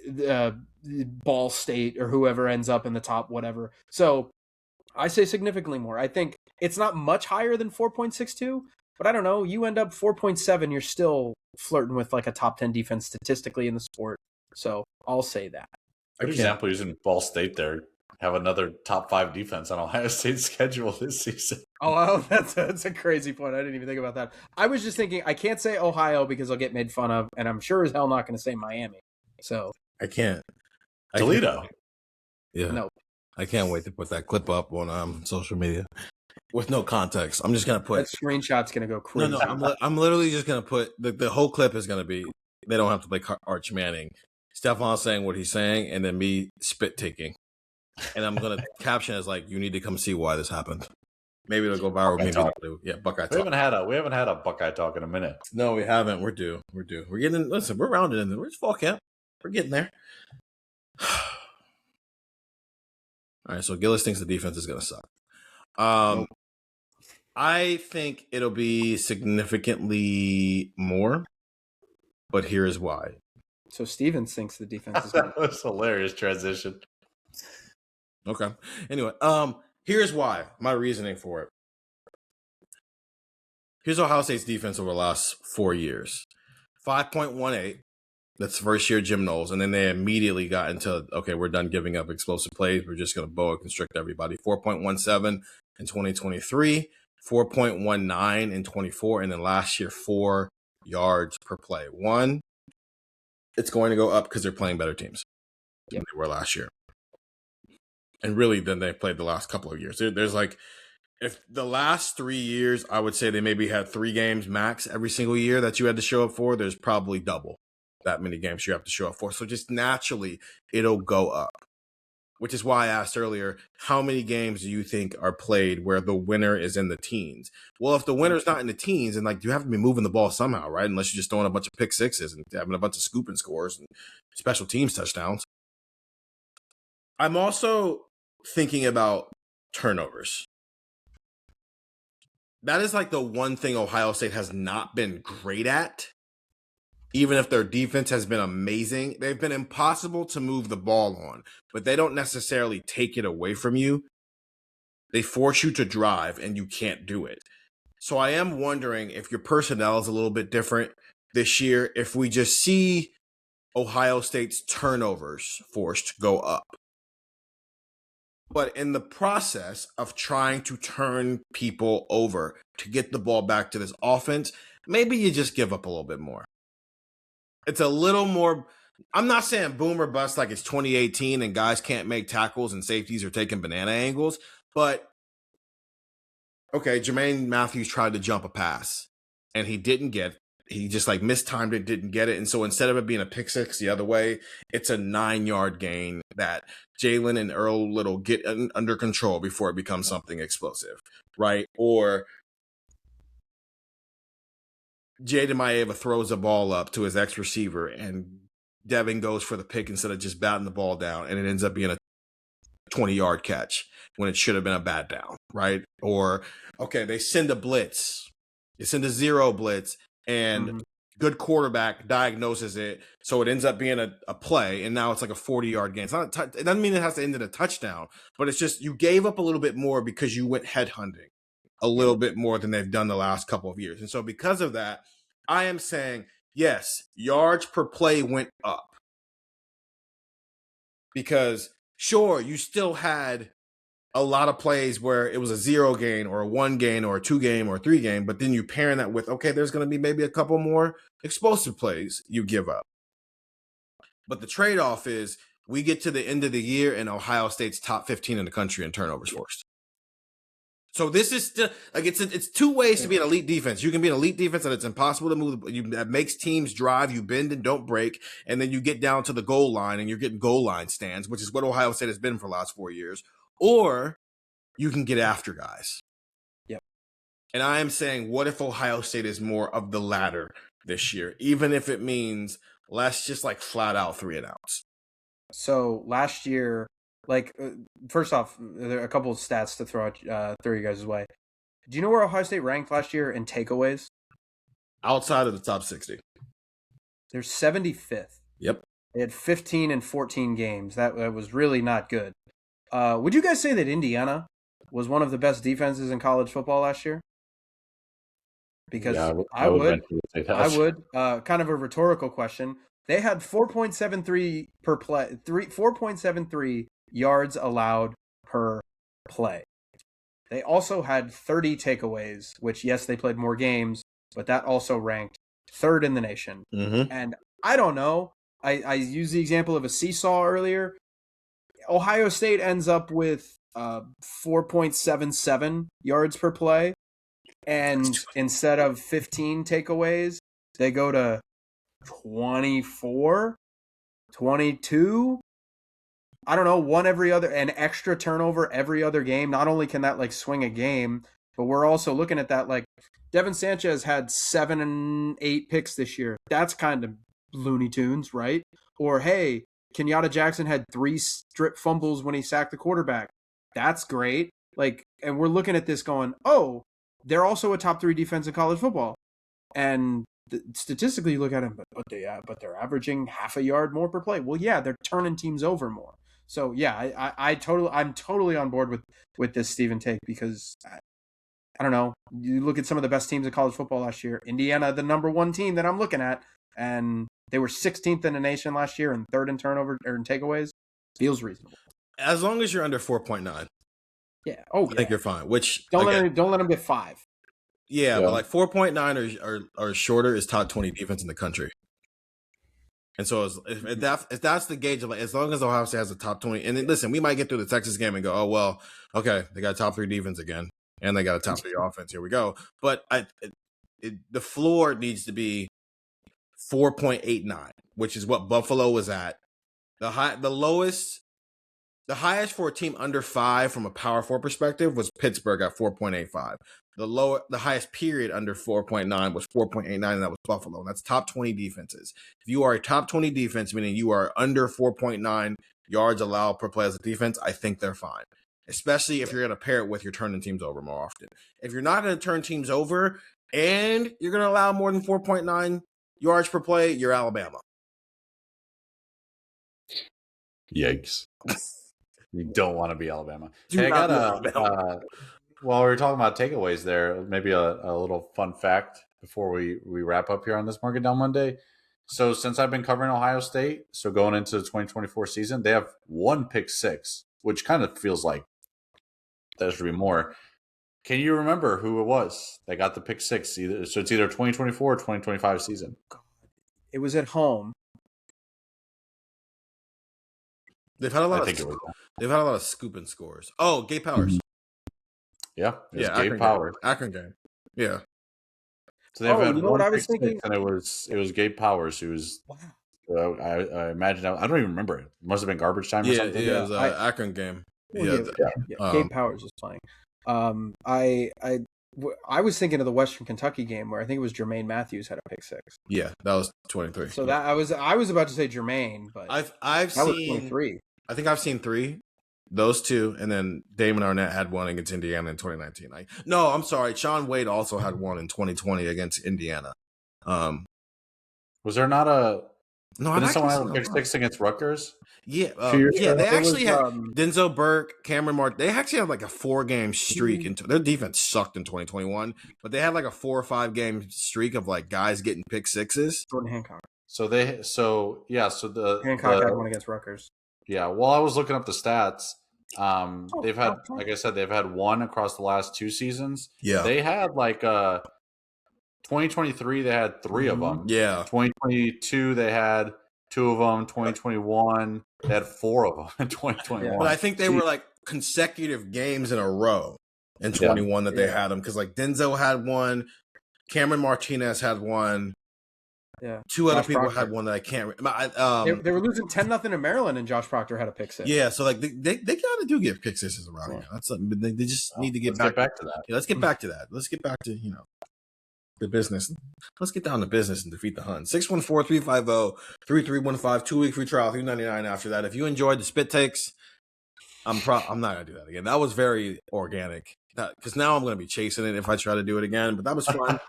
Ball State or whoever ends up in the top whatever. So I say significantly more. I think it's not much higher than 4.62, but I don't know. You end up 4.7, you're still flirting with like a top 10 defense statistically in the sport. So I'll say that. Good example using Ball State there. Have another top 5 defense on Ohio State's schedule this season. Oh, that's a crazy point. I didn't even think about that. I was just thinking I can't say Ohio because I'll get made fun of, and I'm sure as hell not going to say Miami. So I can't. Toledo. Yeah. No. I can't wait to put that clip up on social media with no context. I'm just gonna put that screenshot's gonna go crazy. No, I'm literally just gonna put the whole clip is gonna be they don't have to play Arch Manning. Stefan saying what he's saying, and then me spit taking, and I'm gonna caption as like, "You need to come see why this happened." Maybe it'll go viral. Maybe it'll do. Yeah, Buckeye Talk. We haven't had a Buckeye Talk in a minute. No, we haven't. We're due. We're getting. Listen, we're rounded in. Where's fall camp? We're getting there. All right, so Gillis thinks the defense is going to suck. Nope. I think it'll be significantly more, but here's why. So Stevens thinks the defense is going to That's hilarious transition. Okay. Anyway, here's why. My reasoning for it. Here's Ohio State's defense over the last 4 years. 5.18. That's first year Jim Knowles. And then they immediately got into, okay, we're done giving up explosive plays. We're just going to boa constrict everybody. 4.17 in 2023, 4.19 in 24, and then last year, 4 yards per play. One, it's going to go up because they're playing better teams than they were last year. And really, than they played the last couple of years. There's like, if the last 3 years, I would say they maybe had 3 games max every single year that you had to show up for. There's probably double that many games you have to show up for. So just naturally, it'll go up. Which is why I asked earlier, how many games do you think are played where the winner is in the teens? Well, if the winner's not in the teens, and like you have to be moving the ball somehow, right? Unless you're just throwing a bunch of pick sixes and having a bunch of scooping scores and special teams touchdowns. I'm also thinking about turnovers. That is like the one thing Ohio State has not been great at. Even if their defense has been amazing, they've been impossible to move the ball on, but they don't necessarily take it away from you. They force you to drive and you can't do it. So I am wondering if your personnel is a little bit different this year, if we just see Ohio State's turnovers forced go up. But in the process of trying to turn people over to get the ball back to this offense, maybe you just give up a little bit more. It's a little more, I'm not saying boom or bust like it's 2018 and guys can't make tackles and safeties are taking banana angles, but okay, Jermaine Matthews tried to jump a pass and he didn't get, he just like mistimed it, didn't get it. And so instead of it being a pick six the other way, it's a 9-yard gain that Jalen and Earl Little get under control before it becomes something explosive, right? Or Jaden Maeva throws a ball up to his ex-receiver and Devin goes for the pick instead of just batting the ball down, and it ends up being a 20-yard catch when it should have been a bat down, right? Or, okay, they send a blitz. They send a zero blitz, and good quarterback diagnoses it, so it ends up being a play, and now it's like a 40-yard gain. It's not it doesn't mean it has to end in a touchdown, but it's just you gave up a little bit more because you went headhunting a little bit more than they've done the last couple of years. And so because of that, I am saying, yes, yards per play went up. Because, sure, you still had a lot of plays where it was a 0 gain or a 1 gain or a 2 gain or a 3 gain, but then you pairing that with, okay, there's going to be maybe a couple more explosive plays you give up. But the trade-off is we get to the end of the year and Ohio State's top 15 in the country in turnovers forced. So this is still like it's 2 ways to be an elite defense. You can be an elite defense and it's impossible to move. That makes teams drive. You bend and don't break, and then you get down to the goal line and you're getting goal line stands, which is what Ohio State has been for the last 4 years. Or you can get after guys. Yep. And I am saying, what if Ohio State is more of the latter this year, even if it means less just like flat out 3 and outs? So last year. Like, first off, there are a couple of stats to throw you guys' way. Do you know where Ohio State ranked last year in takeaways? Outside of the top 60. They're 75th. Yep. They had 15 and 14 games. That was really not good. Would you guys say that Indiana was one of the best defenses in college football last year? Because yeah, I would. Kind of a rhetorical question. They had 4.73 per play, 4.73 yards allowed per play. They also had 30 takeaways, which, yes, they played more games, but that also ranked 3rd in the nation. And I don't know. I used the example of a seesaw earlier. Ohio State ends up with 4.77 yards per play. And instead of 15 takeaways, they go to 24, 22. I don't know, an extra turnover every other game. Not only can that like swing a game, but we're also looking at that like Devin Sanchez had 7 and 8 picks this year. That's kind of Looney Tunes, right? Or hey, Kenyatta Jackson had 3 strip fumbles when he sacked the quarterback. That's great. Like, and we're looking at this going, oh, they're also a top 3 defense in college football. And statistically, you look at them, but they're averaging half a yard more per play. Well, yeah, they're turning teams over more. So yeah, I'm totally on board with this Stephen take, because I don't know. You look at some of the best teams in college football last year. Indiana, the number 1 team that I'm looking at, and they were 16th in the nation last year and 3rd in turnover or in takeaways. Feels reasonable. As long as you're under 4.9. Yeah. Oh, I think you're fine. Which don't let them get 5. Yeah, but like 4.9 or shorter is top 20 defense in the country. And so if that's the gauge of, like, as long as Ohio State has a top 20, and then, listen, we might get through the Texas game and go, oh well, okay, they got a top 3 defense again, and they got a top 3 offense. Here we go. But the floor needs to be 4.89, which is what Buffalo was at. The highest for a team under 5 from a Power 4 perspective was Pittsburgh at 4.85. The highest period under 4.9 was 4.89, and that was Buffalo. And that's top 20 defenses. If you are a top 20 defense, meaning you are under 4.9 yards allowed per play as a defense, I think they're fine. Especially if you're going to pair it with your turning teams over more often. If you're not going to turn teams over and you're going to allow more than 4.9 yards per play, you're Alabama. Yikes. You don't want to be Alabama. Hey, I got while we were talking about takeaways there, maybe a little fun fact before we wrap up here on this Market Down Monday. So since I've been covering Ohio State, so going into the 2024 season, they have 1 pick 6, which kind of feels like there should be more. Can you remember who it was that got the pick 6? So it's either 2024 or 2025 season. It was at home. They've had a lot of scooping scores. Oh, Gabe Powers. Yeah, Gabe Powers. Akron game. Yeah. So they've had what I was thinking, and it was Gabe Powers who was. Wow. I imagine I don't even remember it. It must have been garbage time or something. Yeah, it was an Akron game. Gabe Powers was playing. I was thinking of the Western Kentucky game where I think it was Jermaine Matthews had a pick 6. Yeah, that was 23. So that I was about to say Jermaine, but I've seen 23. I think I've seen 3, those 2, and then Damon Arnett had 1 against Indiana in 2019. No, I'm sorry, Sean Wade also had 1 in 2020 against Indiana. Was there not a? No, didn't someone have a pick 6 against Rutgers? Yeah, they actually had Denzel Burke, Cameron Martin. They actually had like a 4-game streak. Their defense sucked in 2021, but they had like a 4 or 5 game streak of like guys getting pick 6s. Jordan Hancock. So the Hancock had 1 against Rutgers. Yeah, while I was looking up the stats, they've had, like I said, they've had 1 across the last 2 seasons. Yeah, they had like 2023, they had 3 of them. Yeah, 2022, they had 2 of them. 2021, they had 4 of them in 2021. But I think they were like consecutive games in a row in 21 that they had them, because like Denzel had 1, Cameron Martinez had 1. Yeah, 2 other people had 1 that I can't. They were losing 10-0 in Maryland, and Josh Proctor had a pick 6. Yeah, so like they kind of do give pick 6s around here. That's something. They just need to get back to that. Yeah, let's get back to that. Let's get back to the business. Let's get down to business and defeat the Hun. 614-350-3315. 2-week free trial, $3.99 after that. If you enjoyed the spit takes, I'm not gonna do that again. That was very organic. Because now I'm going to be chasing it if I try to do it again. But that was fun.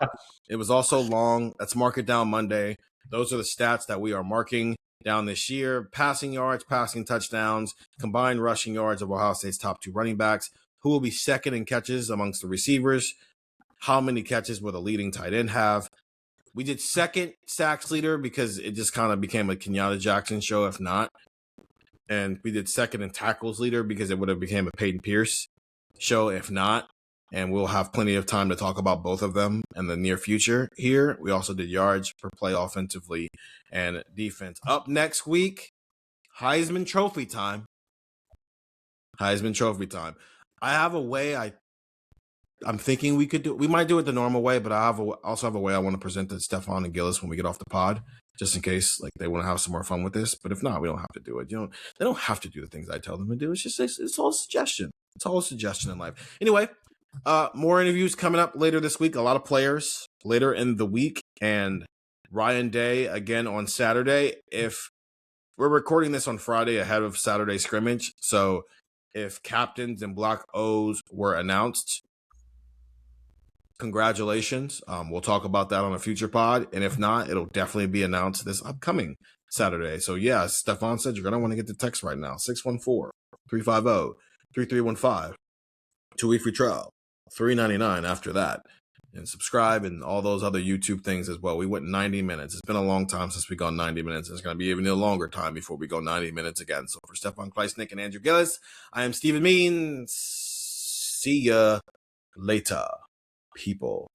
It was also long. That's Mark It Down Monday. Those are the stats that we are marking down this year. Passing yards, passing touchdowns, combined rushing yards of Ohio State's top 2 running backs. Who will be second in catches amongst the receivers? How many catches will the leading tight end have? We did second sacks leader because it just kind of became a Kenyatta Jackson show, if not. And we did second in tackles leader because it would have became a Peyton Pierce show, if not. And we'll have plenty of time to talk about both of them in the near future here. We also did yards per play offensively and defense. Up next week, Heisman Trophy time. Heisman Trophy time. I have a way I'm thinking we could do. We might do it the normal way, but I also have a way I want to present to Stefan and Gillis when we get off the pod, just in case like they want to have some more fun with this. But if not, we don't have to do it. They don't have to do the things I tell them to do. It's just it's all a suggestion. It's all a suggestion in life. Anyway, more interviews coming up later this week. A lot of players later in the week, and Ryan Day again on Saturday. If we're recording this on Friday ahead of Saturday scrimmage. So if captains and block O's were announced, congratulations. We'll talk about that on a future pod. And if not, it'll definitely be announced this upcoming Saturday. So yeah, Stefan said you're going to want to get the text right now. 614-350-3315. 2-week free trial. $3.99 after that. And subscribe and all those other YouTube things as well. We went 90 minutes. It's been a long time since we gone 90 minutes. It's going to be even a longer time before we go 90 minutes again. So for Stefan Krajisnik and Andrew Gillis, I am Stephen Means. See ya later, people.